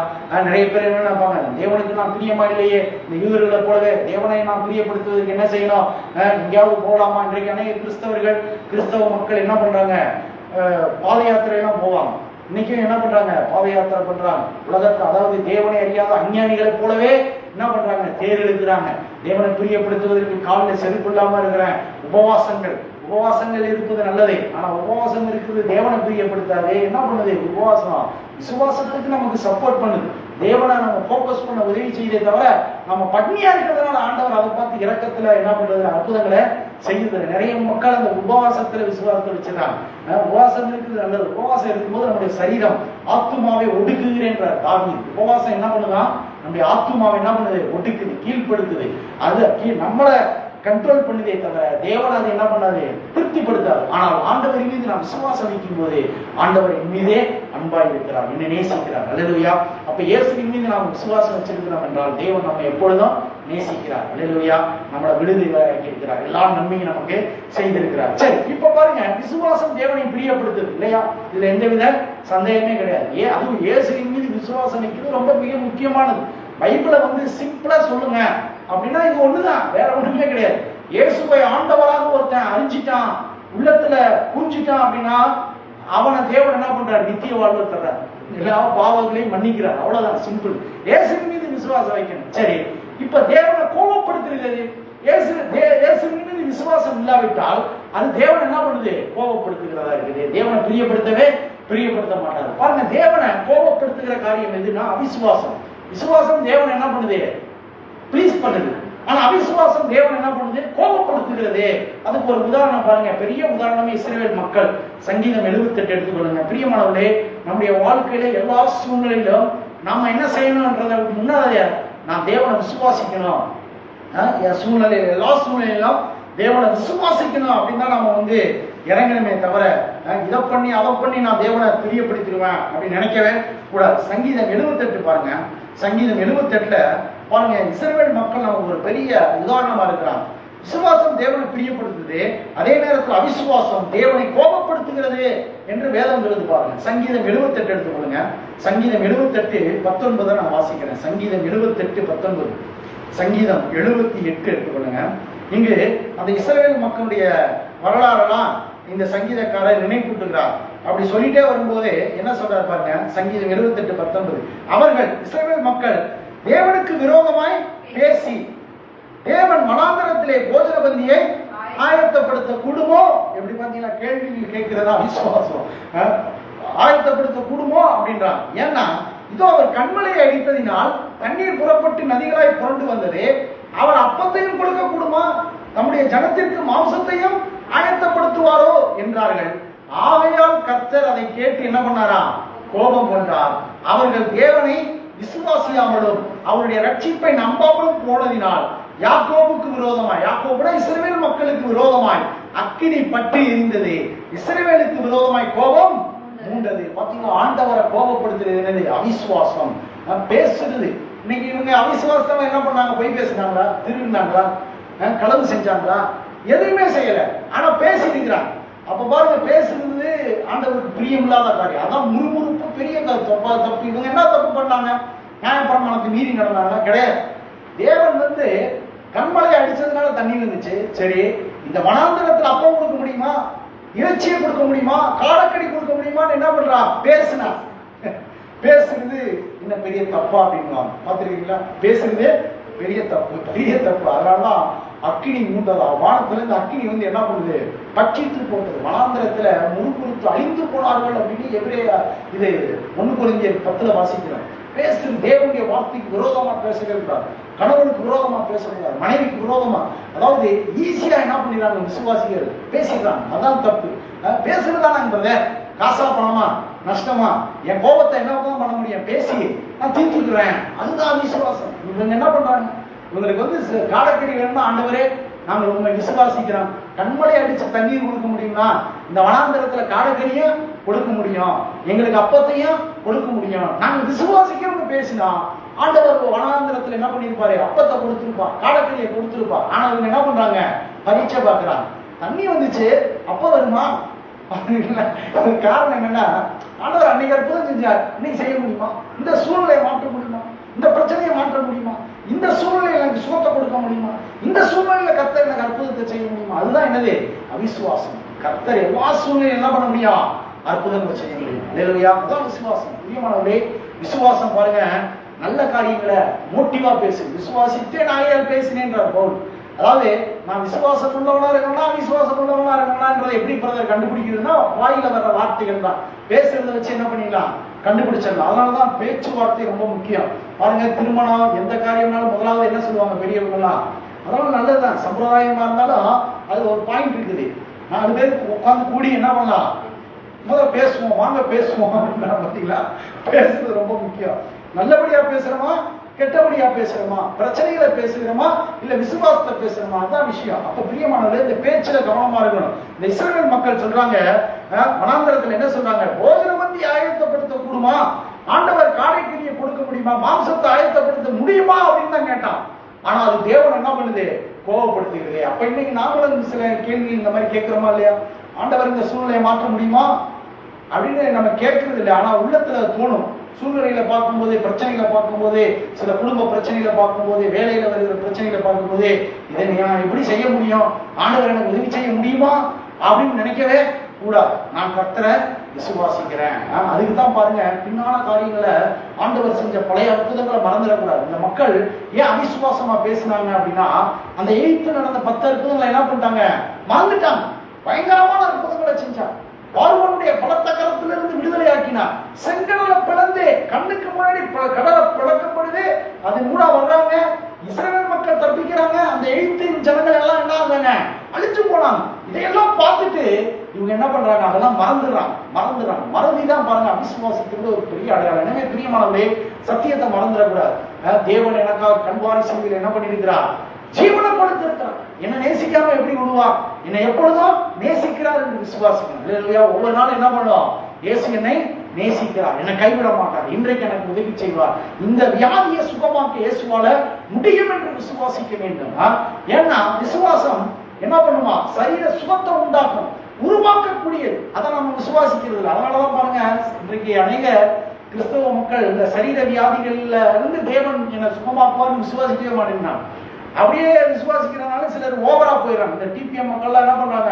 நிறைய பேர் என்ன நினைப்பாங்க? தேவனுக்கு நான் பிரியமா இல்லையே, இந்த யூதர்களை போலவே தேவனை நான் பிரியப்படுத்துவதற்கு என்ன செய்யணும்? எங்கேயாவது போகலாமா? இன்றைக்கு அநேக கிறிஸ்தவ மக்கள் என்ன பண்றாங்க? பாத யாத்திரையெல்லாம் போவாங்க. இன்னைக்கும் என்ன பண்றாங்க? பாத யாத்திரை பண்றாங்க. உலகத்தை, அதாவது தேவனை அறியாத அஞ்ஞானிகளை போலவே என்ன பண்றாங்க? தேர் எழுதுறாங்க. தேவனை பிரியப்படுத்துவதற்கு காலில் செருப்பு இல்லாம இருக்கிறேன். உபவாசங்கள் இருப்பது நல்லதே, ஆனா உபவாசம் இருக்குது தேவனை பிரியப்படுத்தாதே. என்ன பண்ணுது உபவாசம்? விசுவாசத்துக்கு நமக்கு சப்போர்ட் பண்ணுது. தேவனை நம்ம போக்கஸ் பண்ண உதவி செய்தே தவிர நம்ம பட்னியா இருக்கிறதுனால ஆண்டவர் அதை பார்த்து இரக்கத்துல என்ன பண்றது? அற்புதங்களை செய்யுது. நிறைய மக்கள் அந்த உபவாசத்துல விசுவாசத்தை வச்சுட்டாங்க. உபவாசம் இருக்குது நல்லது. உபவாசம் இருக்கும்போது நம்முடைய சரீரம் ஆத்துமாவை ஒடுக்குகிறேன்ற தாவீது. உபவாசம் என்ன பண்ணுதான்? நம்முடைய ஆத்துமாவை என்ன பண்ணுது? ஒடுக்குது, கீழ்படுத்துது. அது நம்மளை கண்ட்ரோல் பண்ணுதே தவிர தேவன் அதை என்ன பண்ணாது? திருப்திப்படுத்தாது. ஆனால் ஆண்டவர் மீது நாம் விசுவாசம் வைக்கும் போது ஆண்டவர் என் மீதே அன்பாய் இருக்கிறார், என்னை நேசிக்கிறார். அல்லேலூயா. அப்ப இயேசுவின் மீது நாம் விசுவாசம் வச்சிருக்கிறோம் என்றால் தேவன் நம்மை எப்பொழுதும் நேசிக்கிறார். அல்லேலூயா. நம்மளை விடுதலை இருக்கிறார், எல்லா நன்மையும் நமக்கு செய்திருக்கிறார். சரி, இப்ப பாருங்க, விசுவாசம் தேவனை பிரியப்படுத்துது இல்லையா? இதுல எந்தவித சந்தேகமே கிடையாது. அதுவும் இயேசுவின் மீது விசுவாசம் வைக்கிறது ரொம்ப மிக முக்கியமானது. பைபிளை சிம்பிளா சொல்லுங்க அப்படின்னா இது ஒண்ணுதான், வேற ஒண்ணுமே கிடையாது. இயேசுவை ஆண்டவராக ஒருத்தன் அறிஞ்சிட்டான், உள்ளத்துல புரிஞ்சிட்டான் அப்படின்னா அவனை தேவன் என்ன பண்றார்? நித்திய வாழ்வு தர்றார், எல்லா பாவங்களையும் மன்னிக்கிறார். அவ்வளவுதான், சிம்பிள். இயேசுவின் மீது விசுவாசம் வைக்கணும். சரி, இப்ப தேவனை கோபப்படுத்துறது இயேசு மீது விசுவாசம் இல்லாவிட்டால் அது தேவன் என்ன பண்ணுது? கோபப்படுத்துகிறதா இருக்குது. தேவனை பிரியப்படுத்த மாட்டாரு. பாருங்க, தேவனை கோபப்படுத்துகிற காரியம் எதுனா அவிசுவாசம். விசுவாசம் தேவன் என்ன பண்ணுது? ப்ளீஸ் பண்ணுது. ஆனா அவிசுவாசம் தேவன் என்ன பண்ணுது? கோபப்படுத்துகிறது. அதுக்கு ஒரு உதாரணம் பாருங்க, பெரிய உதாரணமே இஸ்ரவேல் மக்கள். சங்கீதம் 78 எடுத்துக்கொள்ளுங்க. பிரியமானவர்களே, நம்முடைய வாழ்க்கையில எல்லா சூழ்நிலையிலும் நாம என்ன செய்யணும்ன்றதுக்கு முன்னாடியே நான் தேவனை விசுவாசிக்கணும். என் சூழ்நிலை எல்லா சூழ்நிலையிலும் தேவனை விசுவாசிக்கணும் அப்படின்னு தான் நம்ம இறங்கணுமே தவிர இதை பண்ணி அதை பண்ணி நான் தேவனை பிரியப்படுத்திடுவேன் அப்படின்னு நினைக்கவே கூடாது. சங்கீதம் 78 பாருங்க. சங்கீதம் 78 பாருங்க, இஸ்ரவேல் மக்கள் நமக்கு ஒரு பெரிய உதாரணமா இருக்கிறாங்க. விசுவாசம் தேவனை பிரியப்படுத்துது, அதே நேரத்தில் அவிசுவாசம் தேவனை கோபப்படுத்துகிறது என்று வேதம் சொல்லுது பாருங்க. சங்கீதம் 78 எடுத்துக்கொள்ளுங்க. சங்கீதம் 78:19 நான் வாசிக்கிறேன். சங்கீதம் 78:19. சங்கீதம் 78 எடுத்துக்கொள்ளுங்க. இங்கு அந்த இஸ்ரவேல் மக்களுடைய வரலாறெல்லாம் இந்த சங்கீதக்காரர் நினைப்பூட்டுகிறார். அப்படி சொல்லிட்டே வரும்போது என்ன சொல்றாரு பாருங்க. சங்கீதம் 78:19. அவர்கள் இஸ்ரவேல் மக்கள் தேவனுக்கு விரோதமாய் பேசி தேவன் வனாந்தரத்திலே போஜன பந்தியை ஆயத்தப்படுத்த கூடுமோ? எப்படி பாத்தீங்கன்னா கேள்விகள் கேட்கிறதா விசுவாசம். ஆயத்தப்படுத்த கூடுமோ அப்படின்றார். ஏன்னா இதோ அவர் கண்மலையை அடித்ததினால் தண்ணீர் புறப்பட்டு நதிகளாய் புரண்டு வந்தது. அவர் அப்பத்தையும் கொடுக்க கூடுமா? நம்முடைய ஜனத்திற்கு மாம்சத்தையும் ஆயத்தப்படுத்துவாரோ என்றார்கள். ஆகையால் கர்த்தர் அதை கேட்டு என்ன பண்ணாரா? கோபம் கொண்டார். அவர்கள் தேவனை விசுவாசியாமலும் அவருடைய ரட்சிப்பை நம்பாமலும் போனதினால் யாக்கோபுக்கு விரோதமாய், யாக்கோபுட இஸ்ரவேல் மக்களுக்கு விரோதமாய் அக்கினி பற்றி எரிந்தது. இஸ்ரவேலுக்கு விரோதமாய் கோபம் மூண்டது. பாத்தீங்கன்னா, ஆண்டவரை கோபப்படுத்துறது என்னது? அவிசுவாசம். பேசுறது. இன்னைக்கு இவங்க அவிசுவாசம் என்ன பண்ணாங்க? போய் பேசினாங்களா? திருந்தாங்களா? களவு செஞ்சாங்களா? எதுவுமே செய்யல. ஆனா பேசிருக்கிறாங்க. அப்ப பாருங்க, பேசுறது ஆண்டவருக்கு பிரியம் இல்லாத காரியம். அதான் முறுமுறுப்பு பெரிய தப்பு. இவங்க என்ன தப்பு பண்ணாங்க? நியாயப்பிரமாணத்தை மீறி நடந்தாங்க? கிடையாது. தேவன் கண்மலையை அடிச்சதுனால தண்ணி இருந்துச்சு. சரி, இந்த வனாந்தரத்தில் அப்பம் கொடுக்க முடியுமா? இறைச்சியை கொடுக்க முடியுமா? காலக்கடி கொடுக்க முடியுமான்னு என்ன பண்றா? பேசுனா. பேசுறது இன்னும் பெரிய தப்பா அப்படின்னு பாத்துருக்கீங்களா? பேசுறது பெரிய தப்பு. அதனாலதான் அக்கினி மூண்டதா. வானத்துல இருந்து அக்கினி என்ன பண்ணுது? பட்சித்து போட்டது. வனாந்தரத்துல முறுமுறுத்து அழிந்து போனார்கள் அப்படின்னு எபிரேய இது 1 கொரிந்தியர் 10 வாசிக்கிறோம். பேசுறது தேவனுடைய வார்த்தைக்கு விரோதமா பேசவே கூடாது. கணவனுக்கு விரோதமா பேசக்கூடாது. மனைவிக்கு விரோதமா, அதாவது ஈஸியா என்ன பண்ணிடுறாங்க? விசுவாசிகள் பேசிடுறாங்க. அதான் தப்பு. பேசுறதானே காசா பணமா நஷ்டமா? என் கோபத்தை என்னதான் பண்ண முடியும்? பேசி நான் தீர்த்துக்கிறேன். அதுதான் விசுவாசம். இவங்க என்ன பண்றாங்க? இவங்களுக்கு காலக்கடி வேணும்னா, ஆண்டவரே நாங்கள் உண்மை விசுவாசிக்கிறோம். கண்மலை அடிச்சு தண்ணீர் கொடுக்க முடியும்னா இந்த வனாந்தரத்துல காலக்கடியும் கொடுக்க முடியும், எங்களுக்கு அப்பத்தையும் கொடுக்க முடியும். நாங்க விசுவாசிக்கிறோம்னு பேசினா ஆண்டவர் வனாந்தரத்துல என்ன பண்ணிருப்பாரு? அப்பத்தை கொடுத்திருப்பா, காலக்கடியை கொடுத்திருப்பா. ஆனா இவங்க என்ன பண்றாங்க? பரீட்சை பார்க்கிறாங்க. தண்ணி வந்துச்சு, அப்ப வருமா? காரணம் என்னன்னா, ஆண்டவர் அன்னைக்கு அற்புதம் செஞ்சார், இன்னைக்கு செய்ய முடியுமா? இந்த சூழ்நிலையை மாற்ற முடியுமா? இந்த பிரச்சனையை மாற்ற முடியுமா? இந்த சூழ்நிலையில எனக்கு சுகத்தை கொடுக்க முடியுமா? இந்த சூழ்நிலையில கர்த்தர் எனக்கு அற்புதத்தை செய்ய முடியுமா? அதுதான் என்னது? அவிசுவாசம். கர்த்தர் எல்லா சூழ்நிலையும் என்ன பண்ண முடியும்? அற்புதங்களை செய்ய முடியும். இல்லையா? அதுதான் விசுவாசம். பிரியமானவர்களே, விசுவாசம் பாருங்க, நல்ல காரியங்களை மோட்டிவா பேசு. விசுவாசித்தே நான் பேசினேன்றார் பவுல். அதாவது நான் விசுவாசம் உள்ளவனா இருக்கணும்னா, விசுவாசம் உள்ளவனா இருக்கணும்ன்றதை எப்படி பிரதர் கண்டுபிடிக்கிறதுனா, வாயில வர்ற வார்த்தைகள் தான். பேசுறதை வச்சு என்ன பண்ணிடலாம்? கண்டுபிடிச்சிடலாம். அதனாலதான் பேச்சுவார்த்தை ரொம்ப முக்கியம். பாருங்க, திருமணம் எந்த காரியம்னாலும் முதலாவது என்ன சொல்லுவாங்க பெரியவங்கலாம்? அதனால நல்லதுதான். சம்பிரதாயமா இருந்தாலும் அது ஒரு பாயிண்ட் இருக்குது. 4 பேருக்கு உட்காந்து கூடி என்ன பண்ணலாம்? முதல்ல பேசுவோம், வாங்க பேசுவோம். பார்த்தீங்களா? பேசுறது ரொம்ப முக்கியம். நல்லபடியா பேசுறோமா, கெட்டபடியா பேசுறோமா, பிரச்சனைகளை பேசுகிறோமா, இல்ல விசுவாசத்தை பேசுறோமா? அதான் விஷயம். அப்ப பிரியமானது இந்த பேச்சுல கவனமா இருக்கணும். இந்த இஸ்ரவேல் மக்கள் சொல்றாங்க, வனாந்தரத்துல என்ன சொல்றாங்க? போஜன பந்தி ஆயத்தப்படுத்த கூடுமா? ஆண்டவர் காடைக்கறியை கொடுக்க முடியுமா? மாம்சத்தை ஆயத்தப்படுத்த முடியுமா அப்படின்னு தான் கேட்டான். ஆனா அது தேவன் என்ன பண்ணுது? கோபப்படுத்துகிறது. அப்ப இன்னைக்கு நாமளும் சில கேள்வி இந்த மாதிரி கேட்கிறோமா இல்லையா? ஆண்டவர் இந்த சூழ்நிலையை மாற்ற முடியுமா அப்படின்னு நம்ம கேட்கறது இல்லை. ஆனா உள்ளத்துல தோணும். சூழ்நிலையில பார்க்கும்போது, பிரச்சனைகளை பார்க்கும்போது, சில குடும்ப பிரச்சனைகளை பார்க்கும்போது, வேலையில வருகிற பிரச்சனைகளை பார்க்கும்போது, இதை நான் எப்படி செய்ய முடியும்? ஆண்டவர் எனக்கு உதவி செய்ய முடியுமா அப்படின்னு நினைக்கவே கூடாது. நான் கர்த்தரை விசுவாசிக்கிறேன். அதுக்கு தான் பாருங்க, பின்னான காரியங்களை ஆண்டவர் செஞ்ச பழைய அற்புதங்களை மறந்துடக்கூடாது. இந்த மக்கள் ஏன் அவிசுவாசமா பேசினாங்க அப்படின்னா, அந்த எகிப்தில் நடந்த 10 அற்புதங்களை என்ன பண்ணிட்டாங்க, மறந்துட்டாங்க. பயங்கரமான அற்புதங்களை செஞ்சாங்க. பார்வோனுடைய பலத்த கரத்திலிருந்து விடுதலை ஆக்கினார். செங்கடலை பிளந்து கண்ணுக்கு முன்னாடி கடலை பிளக்கப்படுது. அது மூடா வர்றாங்க. இஸ்ரவேல் மக்கள் தப்பிக்கிறாங்க. அந்த எகிப்தின் ஜனங்கள் எல்லாம் என்ன ஆகுறாங்க, அழிச்சு போனாங்க. இதையெல்லாம் பார்த்துட்டு இவங்க என்ன பண்றாங்க, அதெல்லாம் மறந்துடுறாங்க. மறதிதான் பாருங்க அவிசுவாசத்துக்கு ஒரு பெரிய அடையாளம். எனவே பிரியமானவர்களே, சத்தியத்தை மறந்துடக்கூடாது. தேவன் எனக்காக கண்வாரி செய்தியில் என்ன பண்ணிருக்கிறார், ஜீவனை கொடுத்திருக்கிறார். என்ன நேசிக்காம எப்படி விடுவார், என்னை எப்பொழுதும் நேசிக்கிறார் என்று விசுவாசிக்கணும். இல்லையா? ஒவ்வொரு நாள் என்ன பண்ணுவோம், இயேசு என்னை நேசிக்கிறார், என்னை கைவிட மாட்டார், இன்றைக்கு எனக்கு உதவி செய்வார், இந்த வியாதியை சுகமாக்க இயேசுவால முடியும் என்று விசுவாசிக்க வேண்டும். ஏன்னா விசுவாசம் என்ன பண்ணுமா, சரீர சுகத்தை உண்டாக்கும், உருவாக்கக்கூடியது. அதை நம்ம விசுவாசிக்கிறது இல்லை. அதனாலதான் பாருங்க, இன்றைக்கு அநேக கிறிஸ்தவ மக்கள் இந்த சரீர வியாதிகள்ல இருந்து தேவன் என்னை சுகமாக்குவார்னு விசுவாசிக்கவே மாட்டேங்கிறாங்க. அப்படியே விசுவாசிக்கிறதுனால சிலர் ஓவரா போயிடறாங்க. இந்த டிபிஎம் மக்கள்லாம் என்ன பண்றாங்க,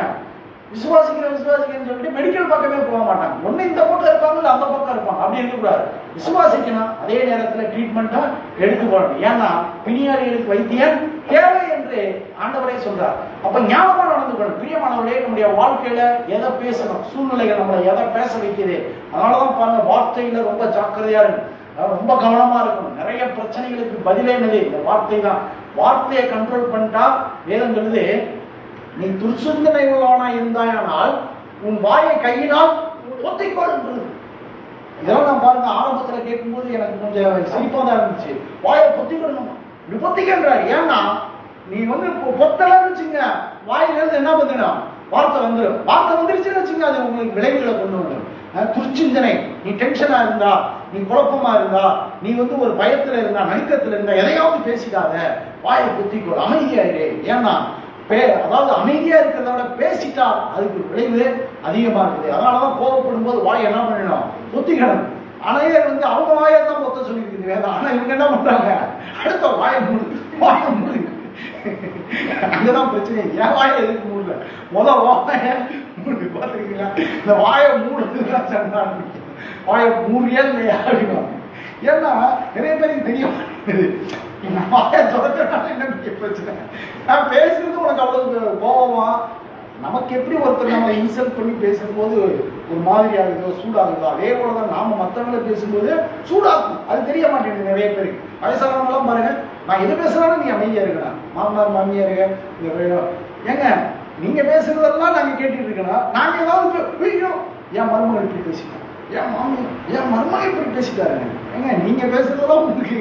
விசுவாசிக்கிறேன்னு சொல்லிட்டு மெடிக்கல் பக்கமே போக மாட்டாங்க. ஒண்ணு இந்த பக்கம் இருப்பாங்க, இல்ல அந்த பக்கம் இருப்பாங்க. அப்படி இருக்கக்கூடாது. விசுவாசிக்கணும், அதே நேரத்துல ட்ரீட்மெண்ட்டா எடுத்துக்கணும். ஏன்னா பிணியாளிகளுக்கு வைத்தியம் தேவை என்று ஆண்டவரே சொல்றார். அப்ப ஞாபகமா நடந்துக்கணும். பிரியமானவர்களே, நம்முடைய வாழ்க்கையில எதை பேசணும், சூழ்நிலைகள் நம்மளை எதை பேச வைக்குது. அதனாலதான் பாருங்க, வார்த்தையில ரொம்ப ஜாக்கிரதையா இருக்கணும், ரொம்ப கவனமா இருக்கணும். நிறைய பிரச்சனைகளுக்கு பதிலே என்னது, இந்த வார்த்தை தான். வார்த்தையை கண்ட்ரோல் பண்ணிட்டா வேதம் சொல்லுது, நீ துர்சிந்தனை உள்ளவனா இருந்தாயானால் உன் வாயை கையினால் பொத்திக்கொள். இதெல்லாம் நான் பாருங்க ஆரம்பத்துல கேட்கும்போது எனக்கு கொஞ்சம் சிரிப்பா தான் இருந்துச்சு. வாயை பொத்திக்கொள்ளணும், இப்படி பொத்திக்கின்றார். ஏன்னா நீ பொத்தலன்னு வச்சுங்க, வாயிலிருந்து என்ன பண்ணணும், வார்த்தை வந்துடும். வார்த்தை வந்துருச்சுன்னு வச்சுங்க, அது உங்களுக்கு விளைவுகளை கொண்டு வந்துடும். துர்ச்சிந்தனை, நீ டென்ஷனா இருந்தா, நீ குழப்பமா இருந்தா, நீ ஒரு பயத்துல இருந்தா, நடுக்கத்துல இருந்தா, எதையாவது பேசிடாத, வாயை பொத்திக்கொள், அமைதியாயிரு. ஏன்னா அதாவது அமைதியா இருக்கிறத விட பேசிட்டா அதுக்கு விளைவு அதிகமா இருக்குது. அதனாலதான் கோபப்படும் போது வாயை என்ன பண்ணணும், பொத்திக்கணும். அணைய அவங்க வாயை தான் பொத்த சொல்லியிருக்குது வேதம். ஆனா இவங்க என்ன பண்றாங்க, அடுத்த வாயை மூடு. அங்கதான் பிரச்சனை. என் வாயை எதுக்கு மூடல, வாயை மூடு. பாத்துருக்கீங்களா, இந்த வாயை மூடுறதுதான் சண்டை. வாயை மூடியா இல்லையா அப்படின்னா, ஏன்னா நிறைய பேருக்கு தெரிய மாட்டேங்குது. வாயை தொடர்றதுனால என்ன பிரச்சனை, நான் பேசுறது உனக்கு அவ்வளவு கோபமா, நமக்கு எப்படி ஒருத்தர் நம்ம இன்சல்ட் பண்ணி பேசும்போது ஒரு மாதிரி ஆகுதோ, சூடாகுதோ, அதே போலதான் நாம மற்றவங்களை பேசும்போது சூடாகும். அது தெரிய மாட்டேங்குது நிறைய பேருக்கு. வயசானவங்களாம் பாருங்க, நான் எது பேசுறாலும் நீ அமைதியா இருக்கணும், மாமனார் மாமியாருங்க ஏங்க நீங்க பேசுறதெல்லாம் நாங்க கேட்டுட்டு இருக்கணும். நாங்க ஏதாவது என் மருமகள் இப்படி பேசிட்டோம், என் மருமகன் இப்படி பேசிட்டாருங்க. ஏங்க நீங்க பேசுறதெல்லாம் உங்களுக்கு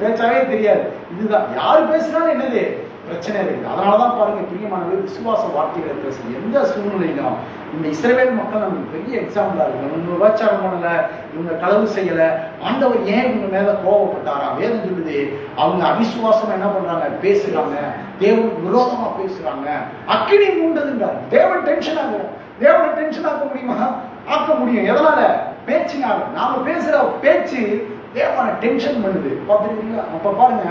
பேச்சாவே தெரியாது. இதுதான் யாரு பேசுறாலும் என்னது பிரச்சனை இருக்குது. அதனாலதான் பாருங்க பிரியமானது, விசுவாச வார்த்தைகளை பேசுது எந்த சூழ்நிலையிலும். இந்த இஸ்ரவேல் மக்கள் நமக்கு பெரிய எக்ஸாம்பிளா இருக்கு. இவங்க விபச்சாரம் பண்ணல, இவங்க களவு செய்யல, ஆண்டவர் ஏன் இவங்க மேல கோபப்பட்டாரா, வேதம் சொல்லுது. அவங்க அவிசுவாசம் என்ன பண்றாங்க, பேசுறாங்க, தேவனுக்கு விரோதமா பேசுறாங்க, அக்கினி மூண்டதுன்றாங்க. தேவன் டென்ஷன் ஆகுற, தேவனை டென்ஷன் ஆக்க முடியுமா, ஆக்க முடியும். எதனால, பேச்சுனால. நாம பேசுற பேச்சு தேவனை டென்ஷன் பண்ணுது. பாத்துருக்கீங்களா? அப்ப பாருங்க,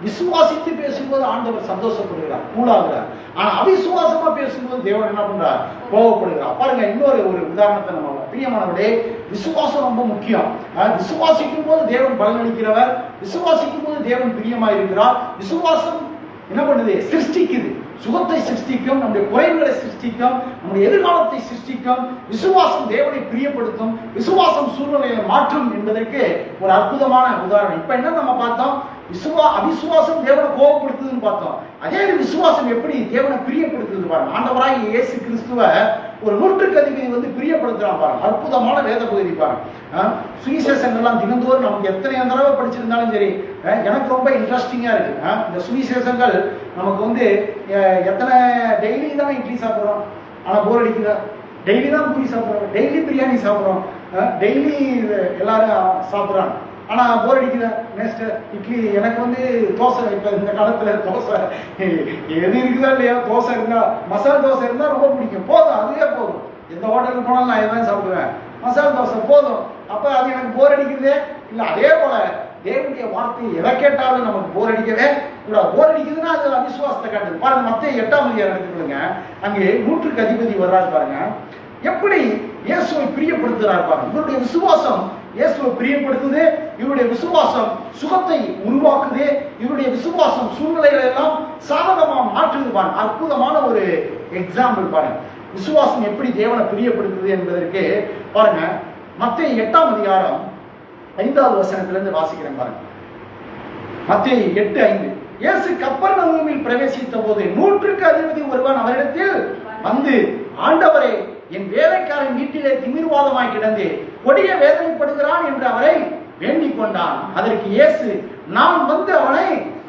விசுவாசித்து பேசும்போது ஆண்டவர் சந்தோஷப்படுகிறார், கூடாகிறார். ஆனா அவிசுவாசமா பேசும்போது தேவன் என்ன பண்றார், கோபப்படுகிறார். பாருங்க, இன்னொரு உதாரணத்தை நம்ம, பிரியமானவர்களே, விசுவாசம் ரொம்ப முக்கியம். விசுவாசிக்கும் போது தேவன் பலனளிக்கிறவர், விசுவாசிக்கும் போது தேவன் பிரியமா இருக்கிறார். விசுவாசம் என்ன பண்ணுது, சிருஷ்டிக்குது, சுகத்தை சிருஷ்டிக்கும், நம்முடைய குறைகளை சிருஷ்டிக்கும், நம்முடைய எதிர்காலத்தை சிருஷ்டிக்கும். விசுவாசம் தேவனை பிரியப்படுத்தும், விசுவாசம் சூழ்நிலையை மாற்றும் என்பதற்கு ஒரு அற்புதமான உதாரணம். இப்ப என்ன நம்ம பார்த்தோம், அவிசுவாசம் தேவனை கோபப்படுத்துதுன்னு பார்த்தோம். அதே விசுவாசம் எப்படி தேவனை பிரியப்படுத்துது பாருங்க. ஆண்டவராகிய இயேசு கிறிஸ்துவ ஒரு நூற்றுக்கு அதிபதி பிரியப்படுத்துறான் பாருங்க. அற்புதமான வேத பகுதி பாருங்க. சுவிசேஷங்கள்லாம் தினந்தோறும் நமக்கு எத்தனை தடவை படிச்சிருந்தாலும் சரி, எனக்கு ரொம்ப இன்ட்ரெஸ்டிங்கா இருக்கு. இந்த சுவிசேஷங்கள் நமக்கு எத்தனை டெய்லி தான் இட்லி சாப்பிட்றோம், ஆனா போர் அடிக்குதா, டெய்லி தான் பூரி சாப்பிட்றோம், டெய்லி பிரியாணி சாப்பிட்றோம், டெய்லி எல்லாரும் சாப்பிட்றாங்க, ஆனா போர் அடிக்குதா, நெக்ஸ்ட் இட்லி. எனக்கு தோசை, இப்ப இந்த காலத்துல தோசை எது இருக்குதா இல்லையா, தோசை இருந்தா, மசாலா தோசை இருந்தா ரொம்ப பிடிக்கும், போதும், அதுவே போதும். எந்த ஹோட்டலுக்கு போனாலும் நான் எதாவது சாப்பிடுவேன், மசாலா தோசை போதும். அப்ப அது எனக்கு போர் அடிக்குது இல்ல. அதே போல தேவனுடைய வார்த்தை எதை கேட்டாலும் நமக்கு போர் அடிக்கவே போர் அடிக்குதுன்னா அது அவிசுவாசத்தை காட்டுது. பாருங்க, மத்தேயு 8ஆம் அதிகாரம் எடுத்துக்கொள்ளுங்க. அங்கே 100க்கு அதிபதி வர்றாரு பாருங்க. எப்படி இயேசுவை பிரியப்படுத்துறாரு பாருங்க. இவருடைய விசுவாசம் இயேசுவை பிரியப்படுத்துது. இவருடைய விசுவாசம் சுகத்தை உருவாக்குது. இவருடைய விசுவாசம் சூழ்நிலைகளை எல்லாம் சாதகமா மாற்றுது பாருங்க. அற்புதமான ஒரு எக்ஸாம்பிள் பாருங்க. விசுவாசம் எப்படி தேவனை பிரியப்படுத்துது என்பதற்கு பாருங்க, மத்தேயு 8ஆம் அதிகாரம் 5வது வசனத்திலிருந்து வாசிக்கிறேன் பாருங்க. மத்தேயு 8:5. இயேசு கப்பர்நகூமில் பிரவேசித்த போது 100க்கு அதிபதி ஒருவன் அவரிடத்தில் வந்து, ஆண்டவரே, என் வேலைக்காரன் வீட்டிலே திமிர்வாதமாய் கிடந்து கொடிய வேதனைப்படுகிறான் என்று அவரை வேண்டிக் கொண்டான். அதற்கு இயேசு, நான் வந்து அவனை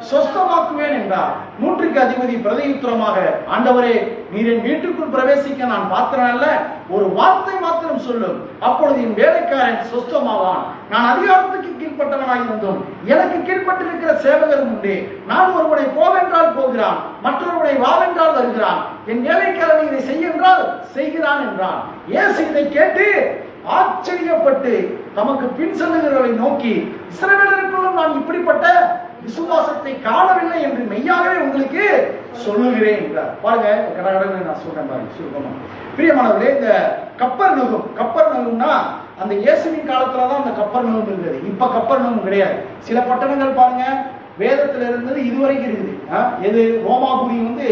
சொஸ்தமாக்குவேன் என்றார். 100க்கு அதிபதி பிரதியுத்தரமாக, ஆண்டவரே, நீர் என் வீட்டுக்குள் பிரவேசிக்க நான் பாத்திரன் அல்ல, ஒரு வார்த்தை மாத்திரம் சொல்லும், அப்பொழுது என் வேலைக்காரன் சொஸ்தமாவான். நான் அதிகாரத்துக்கு கீழ்பட்டவனாய் இருந்தோம், எனக்கு கீழ்பட்டிருக்கிற சேவகரும் உண்டு. நான் ஒருவனை போவென்றால் போகிறான், மற்றொருவனை வாவென்றால் வருகிறான், என் வேலைக்காரனை இதை செய்ய என்றால் செய்கிறான் என்றான். இயேசு இதை கேட்டு ஆச்சரியப்பட்டு தமக்கு பின் செல்லுகிறவர்களை நோக்கி, இஸ்ரவேலருக்குள்ளும் நான் இப்படிப்பட்ட விசுவாசத்தை காணவில்லை என்று மெய்யாகவே உங்களுக்கு சொல்லுகிறேன் என்றார். பாருங்க, கடகடன்னு நான் சொல்றேன் பாருங்க சுருக்கமா. பிரியமானவர்களே, இந்த கப்பர்நகூம்னா அந்த இயேசுவின் காலத்துலதான் அந்த கப்பர்நகூம் இருந்தது. இப்ப கப்பர்நகூம் கிடையாது. சில பட்டணங்கள் பாருங்க வேதத்துல இருந்தது இதுவரைக்கும் இருக்குது. எது? ரோமாபுரி வந்து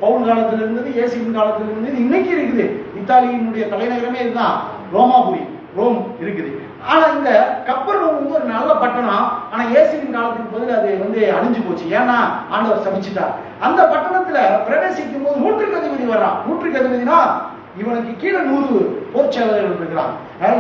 பவுல் காலத்துல இருந்தது, இயேசுவின் காலத்துல இருந்தது, இன்னைக்கு இருக்குது. இத்தாலியினுடைய தலைநகரமே இதுதான், ரோமாபுரி, ரோம் இருக்குது. ஆனா இந்த கப்பர்நகூம் வந்து ஒரு நல்ல பட்டணம். ஆனா இயேசுவின் காலத்துக்கு பதில் அது வந்து அழிஞ்சு போச்சு. ஏன்னா ஆண்டவர் சபிச்சிட்டார். அந்த பட்டணத்துல பிரவேசிக்கும் போது 100க்கு அதிபதி வர்றான். 100க்கு அதிபதினா இவனுக்கு கீழே 100 போர்ச்சேவகர்கள் இருக்கிறான்.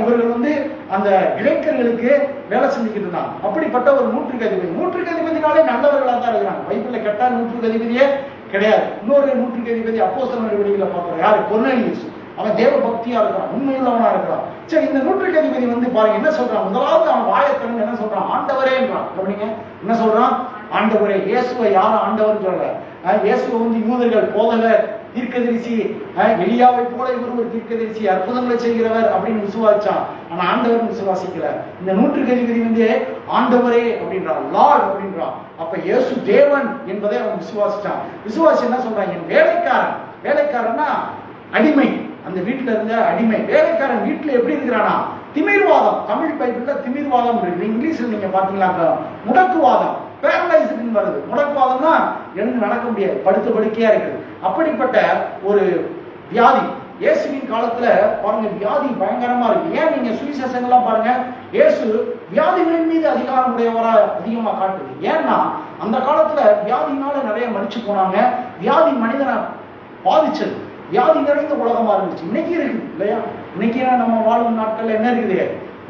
இவர்கள் வந்து அந்த கிரேக்கர்களுக்கு வேலை செஞ்சுக்கிட்டு இருந்தாங்க. அப்படிப்பட்ட ஒரு 100க்கு அதிபதி. 100க்கு அதிபதினாலே நல்லவர்களா தான் இருக்கிறாங்க. பைபிள்ல கேட்டா 100க்கு அதிபதியே கிடையாது. இன்னொரு 100க்கு அதிபதி அப்போஸ்தலர் நடவடிக்கையில பார்க்கிறோம். யாரு? கொர்நேலியுஸ். அவன் தேவ பக்தியா இருக்கிறான், உண்மையுள்ளவனா இருக்கிறான். சரி, இந்த 100க்கு அதிபதி வந்து பாருங்க என்ன சொல்றான். முதலாவது அவன் வாயத்திறந்து என்ன சொல்றான்? ஆண்டவரேன்றான். கவனிங்க, என்ன சொல்றான்? ஆண்டவரே. இயேசுவை யாரும் ஆண்டவர் சொல்ல. இயேசுவை வந்து யூதர்கள் போதகர், தீர்க்கதரிசி, எலியாவை போல இவர் ஒரு தீர்க்கதரிசி, அற்புதங்களை செய்கிறவர் அப்படின்னு விசுவாசிச்சான். ஆனா ஆண்டவர் விசுவாசிக்கல. இந்த 100க்கு அதிபதி வந்து ஆண்டவரே அப்படின்றான், லார்ட் அப்படின்றான். அப்ப இயேசு தேவன் என்பதை அவன் விசுவாசிச்சான். விசுவாசி என்ன சொல்றான்? என் வேலைக்காரன். வேலைக்காரன்னா அடிமை, அந்த வீட்டுல இருந்த அடிமை. வேலைக்காரன் வீட்டுல எப்படி இருக்கிறானா? திமிர்வாதம். தமிழ் பைபிள்ல திமிர்வாதம் இருக்கு. இங்கிலீஷ்ல நீங்க பாத்தீங்கன்னாக்க முடக்குவாதம், பேரலைஸ்டுன்னு வருது. முடக்குவாதம்னா எழுந்து நடக்க முடியாது, படுத்த படுக்கையா இருக்குது. அப்படிப்பட்ட ஒரு வியாதி இயேசுவின் காலத்துல பாருங்க, வியாதி பயங்கரமா இருக்கு. ஏன் நீங்க சுவிசேஷங்கள்லாம் பாருங்க, இயேசு வியாதிகளின் மீது அதிகாரம் உடையவரா அதிகமா காட்டுது. ஏன்னா அந்த காலத்துல வியாதினால நிறைய மடிச்சு போனாங்க. வியாதி மனிதனை பாதிச்சது. வியாதி நிறைந்த உலகமா இருந்துச்சு. இன்னைக்கு இருக்கு இல்லையா? இன்னைக்கு நம்ம வாழும் நாட்கள்ல என்ன இருக்குது?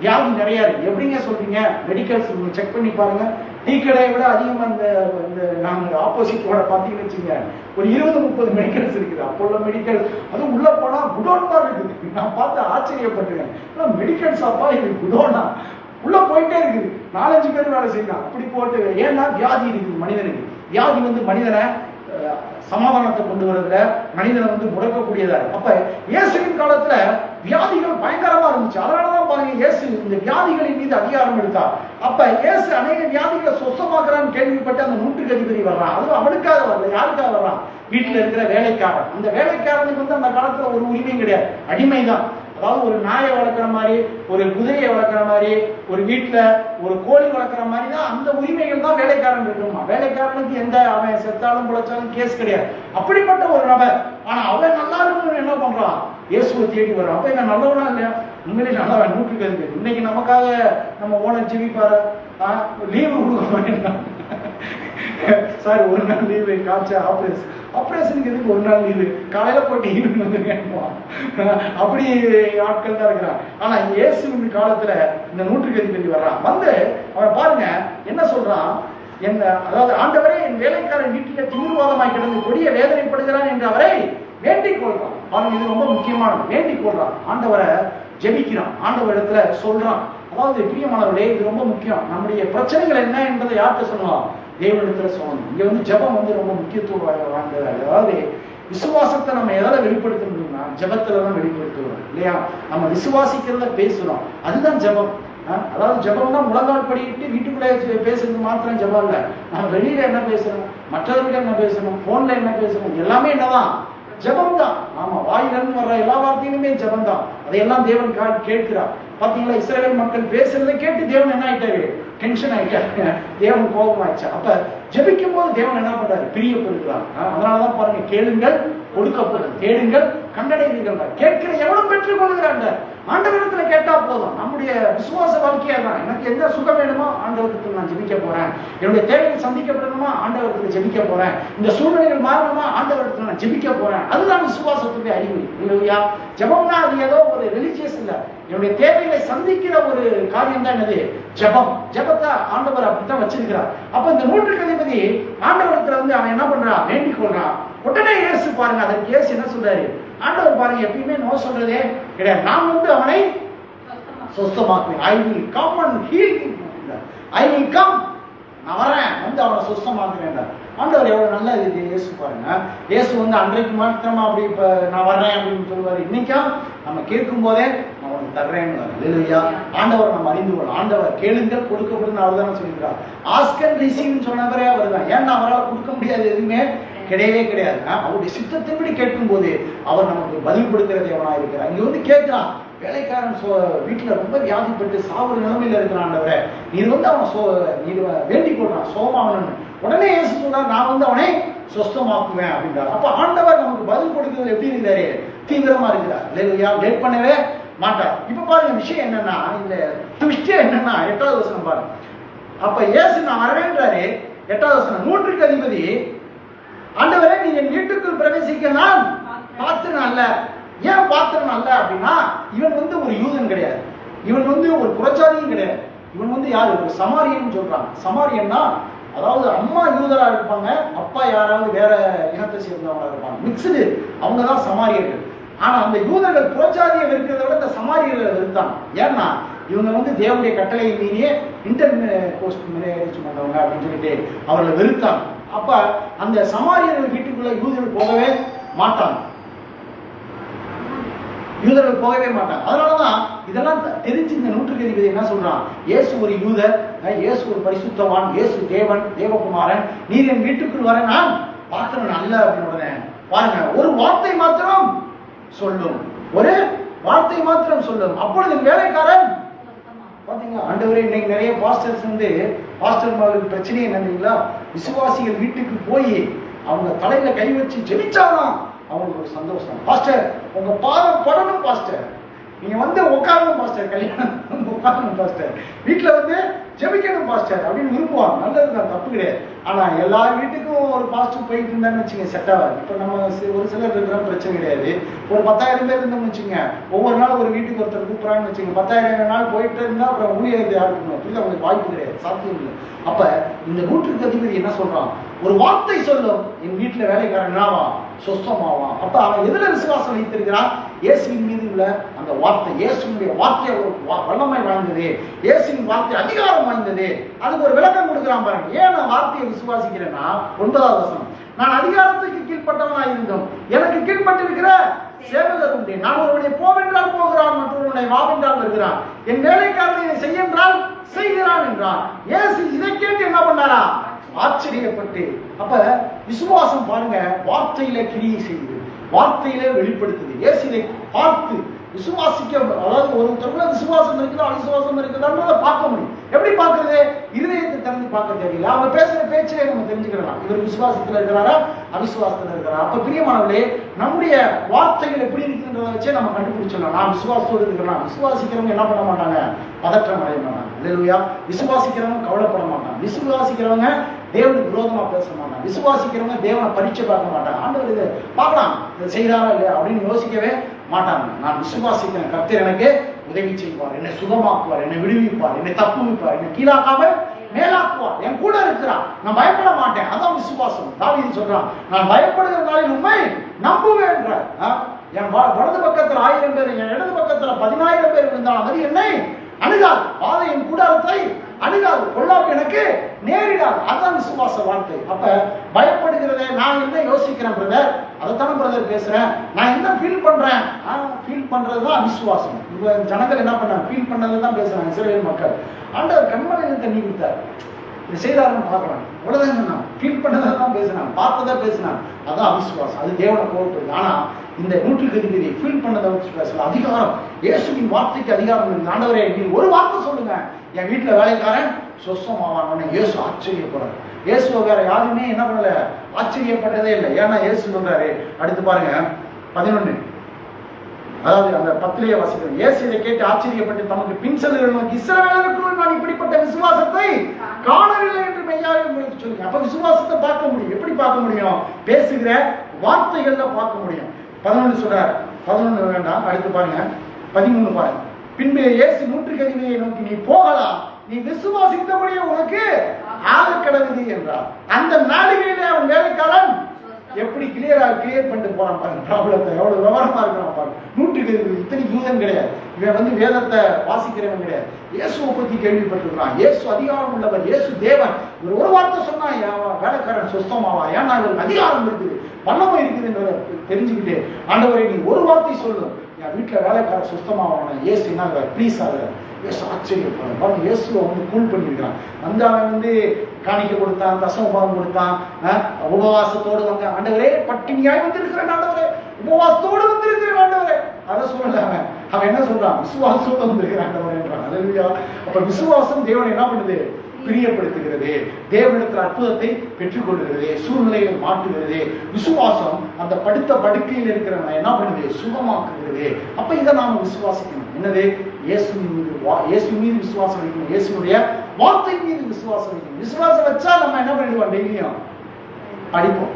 வியாதி நிறைய இருக்கு. எப்படிங்க சொல்றீங்க? மெடிக்கல்ஸ் செக் பண்ணி பாருங்க, டீ கடையை விட அதிகமா இந்த நாங்க ஆப்போசிட்டோட பாத்தீங்கன்னு வச்சுங்க, ஒரு 20-30 மெடிக்கல்ஸ் இருக்குது. அப்போ உள்ள மெடிக்கல் அதுவும் உள்ள போனா குடோன் தான் இருக்குது. நான் பார்த்து ஆச்சரியப்பட்டிருக்கேன். மெடிக்கல்ஸ் அப்பா இது குடோனா? உள்ள போயிட்டே இருக்குது, 4-5 பேர் வேலை செய்யலாம் அப்படி போட்டு. ஏன்னா வியாதி இருக்குது மனிதனுக்கு. வியாதி வந்து மனிதனை சமாதானத்தை கொண்டு வரதுல, மனிதனை வந்து முடக்கக்கூடியதா இருக்கு. அப்ப இயேசுவின் காலத்துல வியாதிகள் பயங்கரமா இருந்துச்சு. அதனாலதான் பாருங்க இயேசு இந்த வியாதிகளின் மீது அதிகாரம் எடுத்தார். அப்ப இயேசு அநேக வியாதிகளை சொசமாக்குறான்னு கேள்விப்பட்டு அந்த 100க்கு அதிபதி வர்றான். அது அவனுக்காக வரல, யாருக்காக வர்றான்? வீட்டுல இருக்கிற வேலைக்காரன். அந்த வேலைக்காரனுக்கு வந்து அந்த காலத்துல ஒரு உரிமையும் கிடையாது, அடிமைதான். அதாவது ஒரு நாயை வளர்க்குற மாதிரி, ஒரு குதிரையை வளர்க்குற மாதிரி, ஒரு வீட்டுல ஒரு கோழி வளர்க்குற மாதிரி தான் அந்த உரிமைகள் தான் வேலைக்காரன் இருக்குமா. வேலைக்காரனுக்கு எந்த அவன் செத்தாலும் பிழைச்சாலும் கேஸ் கிடையாது. அப்படிப்பட்ட ஒரு நபர். ஆனா அவன் நல்லா இருக்கணும்னு என்ன பண்றான்? இயேசுவை தேடி வர்றான். அப்ப என்ன நல்லவனா இல்லையா? உண்மையிலே நல்லவன். 100க்கு அதிபதி. இன்னைக்கு நமக்காக நம்ம ஓனர் ஜெபிப்பாரு, லீவு கொடுக்க மாட்டேங்கிறான். சார் ஒரு நாள் லீவு, காய்ச்ச ஆபரேஷனுக்கு எதுக்கு ஒரு நாள் லீவு? காலையில போட்டு ஈவினிங் வந்து கேட்பான். அப்படி ஆட்கள் தான் இருக்கிறான். ஆனா இயேசுவின் காலத்துல இந்த 100க்கு அதிபதி வர்றான். வந்து அவன் பாருங்க என்ன சொல்றான், என்ன அதாவது ஆண்டவரே, என் வேலைக்காரன் வீட்டில திமிர்வாதமாய் கிடந்து கொடிய வேதனைப்படுகிறான் என்று அவரை வேண்டிக் கொள்றான். பாருங்க, இது ரொம்ப முக்கியமானது. வேண்டிக் கொள்றான், ஆண்டவரை ஜெபிக்கிறான், ஆண்டவர் இடத்துல சொல்றான். அதாவது பிரியமானவர்களே, இது ரொம்ப முக்கியம். நம்முடைய பிரச்சனைகள் என்ன என்பதை யார்கிட்ட சொல்லலாம்? தேவனிடத்துல சொல்லணும். இங்க வந்து ஜெபம் வந்து ரொம்ப முக்கியத்துவம் வாய்ந்தது. அதாவது விசுவாசத்தை நம்ம எதால வெளிப்படுத்த முடியும்னா ஜெபத்துல தான் வெளிப்படுத்துவோம் இல்லையா? நம்ம விசுவாசிக்கிறத பேசுறோம், அதுதான் ஜெபம். அதாவது ஜெபம்னா முழங்கால் படிக்கிட்டு வீட்டுக்குள்ளே பேசுறது மாத்திரம் ஜெபம் இல்லை. நம்ம வெளியில என்ன பேசணும், மற்றவர்கள் என்ன பேசணும், போன்ல என்ன பேசணும், எல்லாமே என்னதான் ஜெபம் தான். ஆமா, வாயிலிருந்து வர்ற எல்லா வார்த்தையுமே ஜெபம் தான். அதையெல்லாம் தேவன் கேட்கிறார். பாத்தீங்களா, இஸ்ரவேல் மக்கள் பேசுறதை கேட்டு தேவன் என்ன ஆயிட்டாரு, டென்ஷன் ஆயிட்டாரு, தேவன் கோபம் ஆயிடுச்சு. அப்ப ஜெபிக்கும் போது தேவன் என்ன பண்றாரு, பிரியப்படுகிறார். அதனாலதான் பாருங்க, கேளுங்கள் கொடுக்கப்படும், தேடுங்கள் கண்டடைவீர்கள். கேட்கிற எவ்வளவு பெற்றுக் கொள்கிறாங்க. ஆண்டவரிடத்துல கேட்டா போதும். நம்முடைய விசுவாச வாழ்க்கையா தான். எனக்கு எந்த சுகம் வேணுமோ ஆண்டவரத்துக்கு நான் ஜெபிக்க போறேன். என்னுடைய தேவைகள் சந்திக்கப்படணுமா ஆண்டவரத்துல ஜெபிக்க போறேன். இந்த சூழ்நிலைகள் மாறணுமா ஆண்டவரத்துல நான் ஜெபிக்க போறேன். அதுதான் விசுவாசத்துடைய அறிகுறி இல்லையா? ஜெபம்னா அது ஏதோ ஒரு ரிலிஜியஸ் இல்ல, என்னுடைய தேவைகளை சந்திக்கிற ஒரு காரியம் தான் என்னது, ஜெபம். ஜெபத்தை ஆண்டவர் அப்படித்தான் வச்சிருக்கிறார். அப்ப இந்த நூற்றுக்கு அதிபதி ஆண்டவரத்துல அவன் என்ன பண்றான், வேண்டிக் கொள்றான். உடனே இயேசு பாருங்க, அதற்கு இயேசு என்ன சொல்றாரு, ஆண்டவர் பாருங்க எப்பயுமே நோ சொல்றதே கிடையாது. நான் அவனை சுத்தமாக்குவேன். I will come and heal him. I will come, நான் வரேன், அவனை சுத்தமாக்குவேன். ஆண்டவர் எவ்வளவு நல்ல இது. இயேசு பாருங்க, இயேசு அன்றைக்கு மாத்திரமா அப்படி இப்ப நான் வர்றேன் அப்படின்னு சொல்லுவாரு. இன்னைக்கும் நம்ம கேட்கும் போதே நான் உனக்கு தர்றேன்னு இல்லையா? ஆண்டவர் நம்ம அறிந்து கொள்ள. ஆண்டவர் கேளுங்கள் கொடுக்கப்படும் அவர் தானே சொல்லியிருக்கார். ஆஸ்க் அண்ட் ரிசீவ்னு சொன்னவரே அவர் தான். ஏன்னா அவரால் கொடுக்க முடியாது எதுவுமே கிடையவே கிடையாது. அவருடைய சித்தத்தின்படி கேட்கும் போது அவர் நமக்கு பதில் கொடுக்கிற தேவனா இருக்கிறார். இங்க கேட்கிறான், வேலைக்காரன் வீட்டுல ரொம்ப வியாதிப்பட்டு சாவுற நிலைமையில இருக்கிறான்டவரை நீர் அவன் வேண்டிக் கொள்றான் சோமாவனன். உடனே இயேசு சொல்றார், நான் அவனை சொஸ்தமாக்குவேன் அப்படின்றார். அப்ப ஆண்டவர் நமக்கு பதில் கொடுக்கிறது எப்படி இருந்தாரு, தீவிரமா இருக்கிறார் இல்லையா? லேட் பண்ணவே மாட்டார். இப்ப பாருங்க, விஷயம் என்னன்னா, இந்த விஷயம் என்னன்னா 8வது வசனம் பாருங்க. அப்ப இயேசு நான் வரவேன்றாரு. 8வது வசனம், நூற்றுக்கு அதிபதி ஆண்டவரே நீ என் வீட்டுக்குள் பிரவேசிக்க நான் பாத்திரம் அல்ல. ஏன் பாத்திரம் அல்ல அப்படின்னா, இவன் ஒரு யூதன் கிடையாது, இவன் ஒரு புறச்சாதியும் கிடையாது. இவன் யாரு, ஒரு சமாரியன் சொல்றாங்க. சமாரியன்னா அதாவது அம்மா யூதரா இருப்பாங்க, அப்பா யாராவது வேற இனத்தை சேர்ந்தவங்களா இருப்பாங்க, மிக்ஸ்டு. அவங்கதான் சமாரியர்கள். ஆனா அந்த யூதர்கள் புறச்சாதியை வெறுக்கிறத விட இந்த சமாரியர்களை வெறுத்தாங்க. ஏன்னா இவங்க தேவனுடைய கட்டளையை மீறியே இன்டர் கோஸ்ட் மேரேஜ் பண்றவங்க அப்படின்னு சொல்லிட்டு அவர்களை வெறுத்தாங்க. அப்ப அந்த சமாரியர்கள் வீட்டுக்குள்ள யூதர்கள் போகவே மாட்டாங்க, யூதர்கள் போகவே மாட்டாங்க. அதனாலதான் இதெல்லாம் தெரிஞ்சு இந்த நூற்றுக்கு அதிபதி என்ன சொல்றான், இயேசு ஒரு யூதர், இயேசு ஒரு பரிசுத்தவான், இயேசு தேவன், தேவகுமாரன், நீர் என் வீட்டுக்குள் வர நான் பாத்திரம் அல்ல அப்படின்னு பாருங்க. ஒரு வார்த்தை மாத்திரம் சொல்லும், ஒரு வார்த்தை மாத்திரம் சொல்லும், அப்பொழுது வேலைக்காரன். பாத்தீங்களா, ஆண்டவரே இன்னைக்கு நிறைய பாஸ்டர்ஸ் பாஸ்டர்மார்களுக்கு பிரச்சனையே என்னங்களா, விசுவாசிகள் வீட்டுக்கு போய் அவங்க தலையில கை வச்சு ஜெபிச்சாதான் அவங்களுக்கு ஒரு சந்தோஷம். பாஸ்டர் உங்க பாதம் படணும் பாஸ்டர், நீங்க உட்காரணும் பாஸ்டர், கல்யாணம் உட்காரணும் பாஸ்டர், வீட்டுல ஜெபிக்கணும் பாஸ்டர் அப்படின்னு விரும்புவாங்க. நல்லதுதான், தப்பு கிடையாது. ஆனா எல்லார் வீட்டுக்கும் ஒரு பாஸ்டர் போயிட்டு இருந்தான்னு வச்சுங்க செட் ஆகாது. இப்ப நம்ம ஒரு சிலர் இருக்கிற பிரச்சனை கிடையாது. ஒரு 10,000 பேர் இருந்தோம்னு வச்சுங்க, ஒவ்வொரு நாள் ஒரு வீட்டுக்கு ஒருத்தர் கூப்பிடுறான்னு வச்சுங்க, 10,000 நாள் போயிட்டு இருந்தா அப்புறம் ஊழியத்தை யாருக்கணும் இல்லை, அவங்களுக்கு வாய்ப்பு கிடையாது, சாத்தியம் இல்லை. அப்ப இந்த நூற்றுக்கு அதிபதி என்ன சொல்றான், ஒரு வார்த்தை சொல்லும், என் வீட்டுல வேலைக்காரன் என்னவா சொஸ்தமாவான். அப்ப அவன் எதுல விசுவாசம் வைத்திருக்கிறான், இயேசுவின் மீது உள்ள அந்த வார்த்தை. இயேசுடைய வார்த்தை வல்லமை வாய்ந்தது, இயேசுவின் வார்த்தை அதிகாரம் வாய்ந்தது. அதுக்கு ஒரு விளக்கம் கொடுக்கிறான் பாருங்க. ஏன் நான் வார்த்தையை விசுவாசிக்கிறேன்னா, 9வது வசனம், நான் அதிகாரத்துக்கு கீழ்பட்டவனாய் இருந்தோம், எனக்கு கீழ்பட்டிருக்கிற சேவகர் உண்டு. நான் ஒருவனை போவென்றால் போகிறான், மற்றொருவனை வாவென்றால் வருகிறான், என் வேலைக்காரனை செய்யென்றால் செய்கிறான் என்றான். இயேசு இதை கேட்டு என்ன பண்ணாரா, ஆச்சரியப்பட்டு. அப்ப விசுவாசம் பாருங்க, வார்த்தையில கிரியை செய்யுது, வார்த்தையில வெளிப்படுத்துது. இயேசு இதை பார்த்து விசுவாசிக்க, அதாவது ஒருத்தருக்குள்ள விசுவாசம் இருக்குதா அவிசுவாசம் இருக்குதான்றதை பார்க்க முடியும். எப்படி பார்க்கறது, இதயத்தை திறந்து பார்க்க தேவையில்லை. அவங்க பேசுற பேச்சிலே நம்ம தெரிஞ்சுக்கலாம், இவர் விசுவாசத்துல இருக்கிறாரா அவிசுவாசத்துல இருக்கிறாரா. அப்ப பிரியமானவர்களே, நம்முடைய வார்த்தைகள் எப்படி இருக்குன்றத வச்சே நம்ம கண்டுபிடிச்சிடலாம். நான் விசுவாசத்தோடு இருக்கிறேன். விசுவாசிக்கிறவங்க என்ன பண்ண மாட்டாங்க, பதற்றம் அடைய மாட்டாங்க. இல்லையா? விசுவாசிக்கிறவங்க கவலைப்பட மாட்டாங்க. விசுவாசிக்கிறவங்க தேவனுக்கு விரோதமா பேச மாட்டாங்க. விசுவாசிக்கிறவங்க தேவனை பரீட்சை பார்க்க மாட்டாங்க. ஆண்டவர் இதை பார்க்கலாம், இதை செய்யறாரா இல்லையா அப்படின்னு யோசிக்கவே மாட்டாங்க. நான் விசுவாசிக்கிறேன், கர்த்தர் எனக்கு உதவி செய்வார், என்னை சுகமாக்குவார், என்னை விடுவிப்பார், என்னை தப்புவிப்பார், என்னை கீழாக்காம மேலாக்குவார், என் கூட இருக்கிறார், நான் பயப்பட மாட்டேன். அதான் விசுவாசம். தாவீது சொல்றான், நான் பயப்படுகிற நாளில் உண்மை நம்புவேன் என்றார். என் வலது பக்கத்துல 1000 பேர், என் இடது பக்கத்துல 10,000 பேர் இருந்தாலும் அது என்னை அணுகாது, பாதை என் கூடாரத்தை அணுகாது, கொள்ளாப்பு எனக்கு நேரிடாது. அதுதான் விசுவாச வார்த்தை. அப்ப பயப்படுகிறத நான் என்ன யோசிக்கிறேன் பிரதர், அதைத்தானே பிரதர் பேசுறேன். நான் என்ன ஃபீல் பண்றேன், ஃபீல் பண்றதுதான் விசுவாசம். இப்ப ஜனங்கள் என்ன பண்ணாங்க, ஃபீல் பண்ணதான் பேசுறாங்க. இஸ்ரவேல் மக்கள் ஆண்டவர் கண்மலையில் தண்ணி கொடுத்தார், இது செய்தாருன்னு பார்க்கறாங்க. அவ்வளவுதான், ஃபீல் பண்ணதான் பேசுனாங்க, பார்த்ததா பேசினாங்க. அதான் அவிசுவாசம். அது தேவனை கோபப்படுது. ஆனா இந்த 100 ஃபீல் பண்ணதை வச்சு பேசல. அதிகாரம், இயேசுவின் வார்த்தைக்கு அதிகாரம் இருக்கு. ஆண்டவரே நீ ஒரு வார்த்தை சொல்லுங்க, என் வீட்டுல வேலைக்காரன் சொஸ்தமாவான. இயேசு ஆச்சரியப்படுறாரு. இயேசுவை வேற யாருமே என்ன பண்ணல, ஆச்சரியப்பட்டதே இல்லை. ஏன்னா இயேசு சொல்றாரு, அடுத்து பாருங்க 11, அதாவது அந்த 10 வாசிக்கிறோம். இயேசு இதை கேட்டு ஆச்சரியப்பட்டு தமக்கு பின் செல்லுகிறவர்கள் நோக்கி, இஸ்ரவேலருக்குள் நான் இப்படிப்பட்ட விசுவாசத்தை காணவில்லை என்று மெய்யாவே உங்களுக்கு சொல்லுங்க. அப்ப விசுவாசத்தை பார்க்க முடியும். எப்படி பார்க்க முடியும்? பேசுகிற வார்த்தைகள்ல பார்க்க முடியும். 11 சொல்றாரு. 11 வேண்டாம், அடுத்து பாருங்க 13 பாருங்க. பின்பு இயேசு 100 நோக்கி, நீ போகலாம், நீ விசுவாசித்தபடியே உனக்கு ஆக கடவுது என்றார். அந்த நாளிலே அவன் வேலைக்காரன் எப்படி கிளியர் பண்ணிட்டு போறான் பாருங்க. ப்ராப்ளத்தை எவ்வளவு விவரமா இருக்கிறான் பாருங்க. 100 இத்தனை யூதன் கிடையாது, இவன் வேதத்தை வாசிக்கிறவன் கிடையாது. இயேசுவை பத்தி கேள்விப்பட்டிருக்கிறான். இயேசு அதிகாரம் உள்ளவர், இயேசு தேவன். ஒரு வார்த்தை சொன்னா வேலைக்காரன் சுத்தமாவா? ஏன்னா இவருக்கு அதிகாரம் இருக்குது, வல்லமை இருக்குதுன்றத தெரிஞ்சுக்கிட்டு, ஆண்டவரை நீ ஒரு வார்த்தை சொல்லு, என் வீட்டுல வேலைக்காரன் சுத்தமாவான. இயேசு என்ன ப்ளீஸ் ஆகுற. இயேசு ஆச்சரியப்படுறான் பாருங்க. இயேசுவை கூல் பண்ணியிருக்கிறான். அந்த அவன் காணிக்க கொடுத்தான், தசமபாகம் கொடுத்தான், உபவாசத்தோடு வந்து, ஆண்டவரே பட்டினியாய் வந்திருக்கிறேன் ஆண்டவரே, உபவாசத்தோடு வந்திருக்கிறேன் ஆண்டவரே. அதை சொல்லல அவன் என்ன சொல்றான், விசுவாசத்தோடு வந்திருக்கிறான் ஆண்டவரேன்றான். அல்லேலூயா. அப்ப விசுவாசம் தேவனை என்ன பண்ணுது, பிரியப்படுத்துகிறது, தேவனிடத்தில் அற்புதத்தை பெற்றுக்கொள்கிறது, சூழ்நிலையை மாற்றுகிறது. விசுவாசம் அந்த படுத்த படுக்கையில் இருக்கிறவனை என்ன பண்ணுது, சுகமாக்குகிறது. அப்ப இதை நாம விசுவாசிக்கணும். என்னது, இயேசுவின் மீது விசுவாசம் வைக்கணும், இயேசுடைய வார்த்தை மீது விசுவாசம் வைக்கணும். விசுவாசம் வச்சா நம்ம என்ன பண்ணிடுவோம், டெய்லியும் படிப்போம்.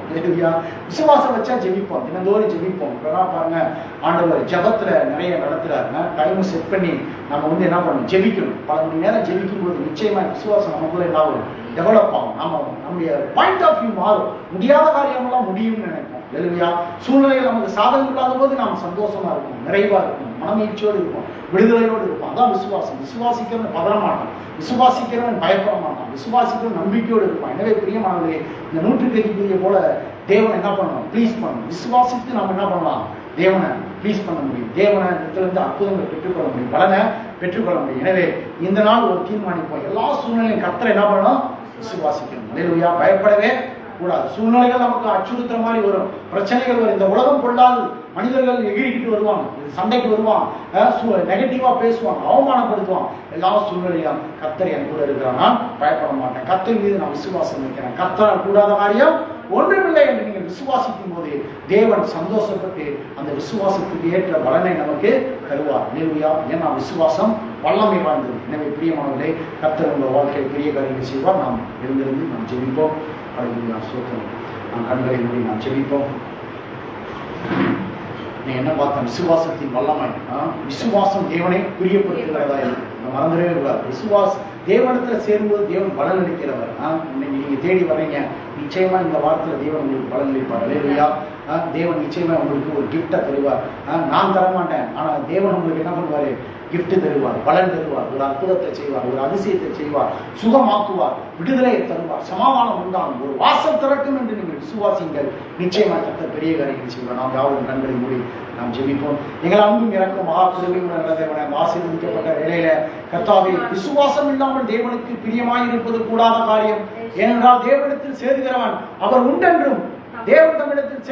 விசுவாசம் வச்சா ஜெபிப்போம், தினந்தோறும் ஜெபிப்போம். இப்பதான் பாருங்க, ஆண்டவர் ஜபத்துல நிறைய நடத்துறாருன்னா டைம் செட் பண்ணி நம்ம என்ன பண்ணணும், ஜெபிக்கணும். பல மணி நேரம் ஜெபிக்கும் போது நிச்சயமா விசுவாசம் நமக்குள்ள என்ன ஆகும், டெவலப் ஆகும். நம்ம நம்முடைய பாயிண்ட் ஆஃப் வியூ மாறும். முடியாத காரியமெல்லாம் முடியும்னு நினைப்போம். இல்லையா? சூழ்நிலைகள் நமக்கு சாதகம் இல்லாத போது நாம் சந்தோஷமா இருக்கும், நிறைவா இருக்கும், மனமீழ்ச்சியோடு இருக்கும், விடுதலையோடு இருக்கும். அதான் விசுவாசம். விசுவாசிக்கிறவன் பதற மாட்டான், விசுவாசிக்கிறவன் பயப்பட மாட்டான், விசுவாசிக்கிறவன் நம்பிக்கையோடு இருப்பான். எனவே பிரியமானவர்களே, இந்த 100 போல தேவனை என்ன பண்ணணும், ப்ளீஸ் பண்ணணும். விசுவாசித்து நம்ம என்ன பண்ணலாம், தேவனை ப்ளீஸ் பண்ண முடியும். தேவனை இடத்திலிருந்து அற்புதங்களை பெற்றுக்கொள்ள முடியும், பலனை பெற்றுக்கொள்ள முடியும். எனவே இந்த நாள் ஒரு தீர்மானிப்போம், எல்லா சூழ்நிலையும் கர்த்தரை என்ன பண்ணணும், விசுவாசிக்கணும். அல்லேலூயா. பயப்படவே கூடாது. சூழ்நிலைகள் நமக்கு அச்சுறுத்துற மாதிரி வரும், பிரச்சனைகள் வரும். இந்த உலகம் கொள்ளாது, மனிதர்கள் எகிரிக்கிட்டு வருவாங்க, சண்டைக்கு வருவாங்க, நெகட்டிவா பேசுவாங்க, அவமானப்படுத்துவாங்க. எல்லா சூழ்நிலையும் கர்த்தர் என் கூட இருக்கிறான், நான் பயப்பட மாட்டேன், கர்த்தர் மீது நான் விசுவாசம் வைக்கிறேன், கர்த்தரால் கூடாத காரியம் ஒன்றுமில்லை என்று நீங்கள் விசுவாசிக்கும் போது தேவன் சந்தோஷப்பட்டு அந்த விசுவாசத்துக்கு ஏற்ற பலனை நமக்கு தருவார். அல்லேலூயா. ஏன்னா விசுவாசம் வல்லமை வாய்ந்தது. எனவே பிரியமானவர்களே, கர்த்தர் உங்கள் வாழ்க்கையில் பெரிய காரியங்கள் செய்வார். நாம் எழுந்திருந்து நாம் ஜெபிப்போம். அல்லேலூயா. ஸ்தோத்திரம். நாம் கண்களை மூடி நாம் ஜெபிப்போம். நீ என்ன பார்த்தோம், விசுவாசத்தின் வல்லமை. விசுவாசம் தேவனை பிரியப்படுத்துகிறதா மறந்துடவே கூடாது. விசுவாசம் தேவனத்துல சேரும்போது தேவன் பலன் அளிக்கிறவர். நீங்க தேடி வர்றீங்க, நிச்சயமா இந்த வாரத்துல தேவன் உங்களுக்கு பலன் அளிப்பார். அல்லேலூயா. தேவன் நிச்சயமா உங்களுக்கு ஒரு கிஃப்டை தருவார். நான் தர மாட்டேன், ஆனா தேவன் உங்களுக்கு என்ன பண்ணுவாரு, கிஃப்ட் தருவார், பலன் தருவார், ஒரு அற்புதத்தை செய்வார், ஒரு அதிசயத்தை செய்வார், சுகமாக்குவார், விடுதலையை தருவார், சமாதானம் உண்டாகும், ஒரு வாசல் திறக்கும் என்று நீங்கள் விசுவாசிங்கள். நிச்சயமா கர்த்தர் பெரிய காரியங்கள் செய்வார். நாம் யாரும் கண்களை மூடி நாம் ஜெபிப்போம். எங்கள் அன்பும் இறக்கும் மகா கிருபையுள்ள தேவனை, ஆசீர்வதிக்கப்பட்ட வேளையில கர்த்தாவே, விசுவாசம் இல்லாமல் தேவனுக்கு பிரியமாய் இருப்பது கூடாத காரியம். ஏனென்றால் தேவனிடத்தில் சேருகிறவன் அவர் உண்டென்றும், தேவன் தமிழத்தில்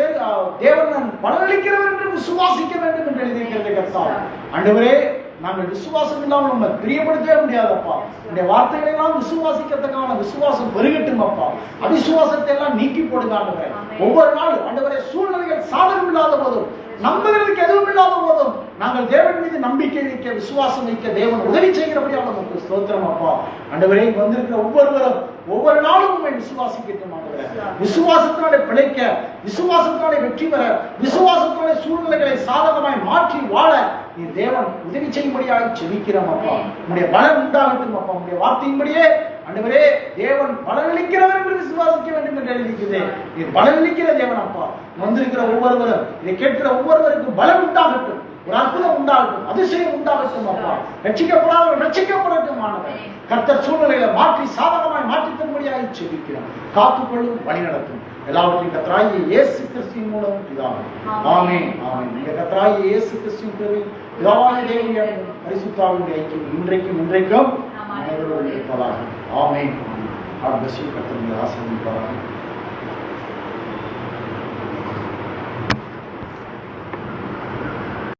தேவன் பலனளிக்கிறவர் என்று விசுவாசிக்க வேண்டும் என்று எழுதியிருக்கிறது. கர்த்தாவே, ஆண்டவரே, நாங்கள் விசுவாசம் இல்லாமல் நம்ம பிரியப்படுத்தவே முடியாதப்பா. இந்த வார்த்தைகளை எல்லாம் விசுவாசிக்கிறதுக்கான விசுவாசம் பெருகட்டும் அப்பா. அவிசுவாசத்தை எல்லாம் நீக்கி போடுங்க ஆண்டவரே. ஒவ்வொரு நாளும் ஆண்டவரே, சூழ்நிலைகள் சாதகம் இல்லாத போதும், நம்புகிறதுக்கு எதுவும் இல்லாத போதும், நாங்கள் தேவன் மீது நம்பிக்கை வைக்க, விசுவாசம் வைக்க தேவன் உதவி செய்கிறபடியாக நமக்கு ஸ்தோத்திரம் அப்பா. ஆண்டவரே, வந்திருக்கிற ஒவ்வொருவரும் ஒவ்வொரு நாளும் உண்மை விசுவாசிக்கட்டும் ஆண்டவரே. விசுவாசத்தினாலே பிழைக்க, விசுவாசத்தினாலே வெற்றி பெற, விசுவாசத்தினாலே சூழ்நிலைகளை சாதகமாய் மாற்றி வாழ நீ தேவன் உதவி செய்யும்படியாக ஜெபிக்கிறோம் அப்பா. உங்களுடைய பலன் உண்டாகட்டும் அப்பா. உங்களுடைய வார்த்தையின்படியே ஆண்டவரே, தேவன் பலனளிக்கிறவர் என்று விசுவாசிக்க வேண்டும் என்று எழுதிக்கிறது. இது பலனளிக்கிற தேவன் அப்பா. வந்திருக்கிற ஒவ்வொருவரும், இதை கேட்கிற ஒவ்வொருவருக்கும் பலன் உண்டாகட்டும், ஒரு அற்புதம் உண்டாகட்டும், அதிசயம் உண்டாகட்டும் அப்பா. ரட்சிக்கப்படாதவர் ரட்சிக்கப்படட்டும் ஆண்டவரே. கர்த்தர் சூழ்நிலையில மாற்றி சாதகமாய் மாற்றி தரும்படியாக செபிக்கிறோம். காத்துக்கொள்ளும், வழி நடத்தும். எல்லாவற்றையும் கர்த்தராகிய இயேசு கிறிஸ்துவின் மூலம் பிதாவே. ஆமென். ஆமென். இந்த கர்த்தராகிய இயேசு கிறிஸ்துவின் கிருபை, பிதாவாகிய தேவனுடைய அன்பும் பரிசுத்த ஆவியுடைய ஐக்கியம் இன்றைக்கும் அனைவரோடு இருப்பதாக. ஆமென். God bless you. கர்த்தர் உங்களை ஆசீர்வதிப்பாராக.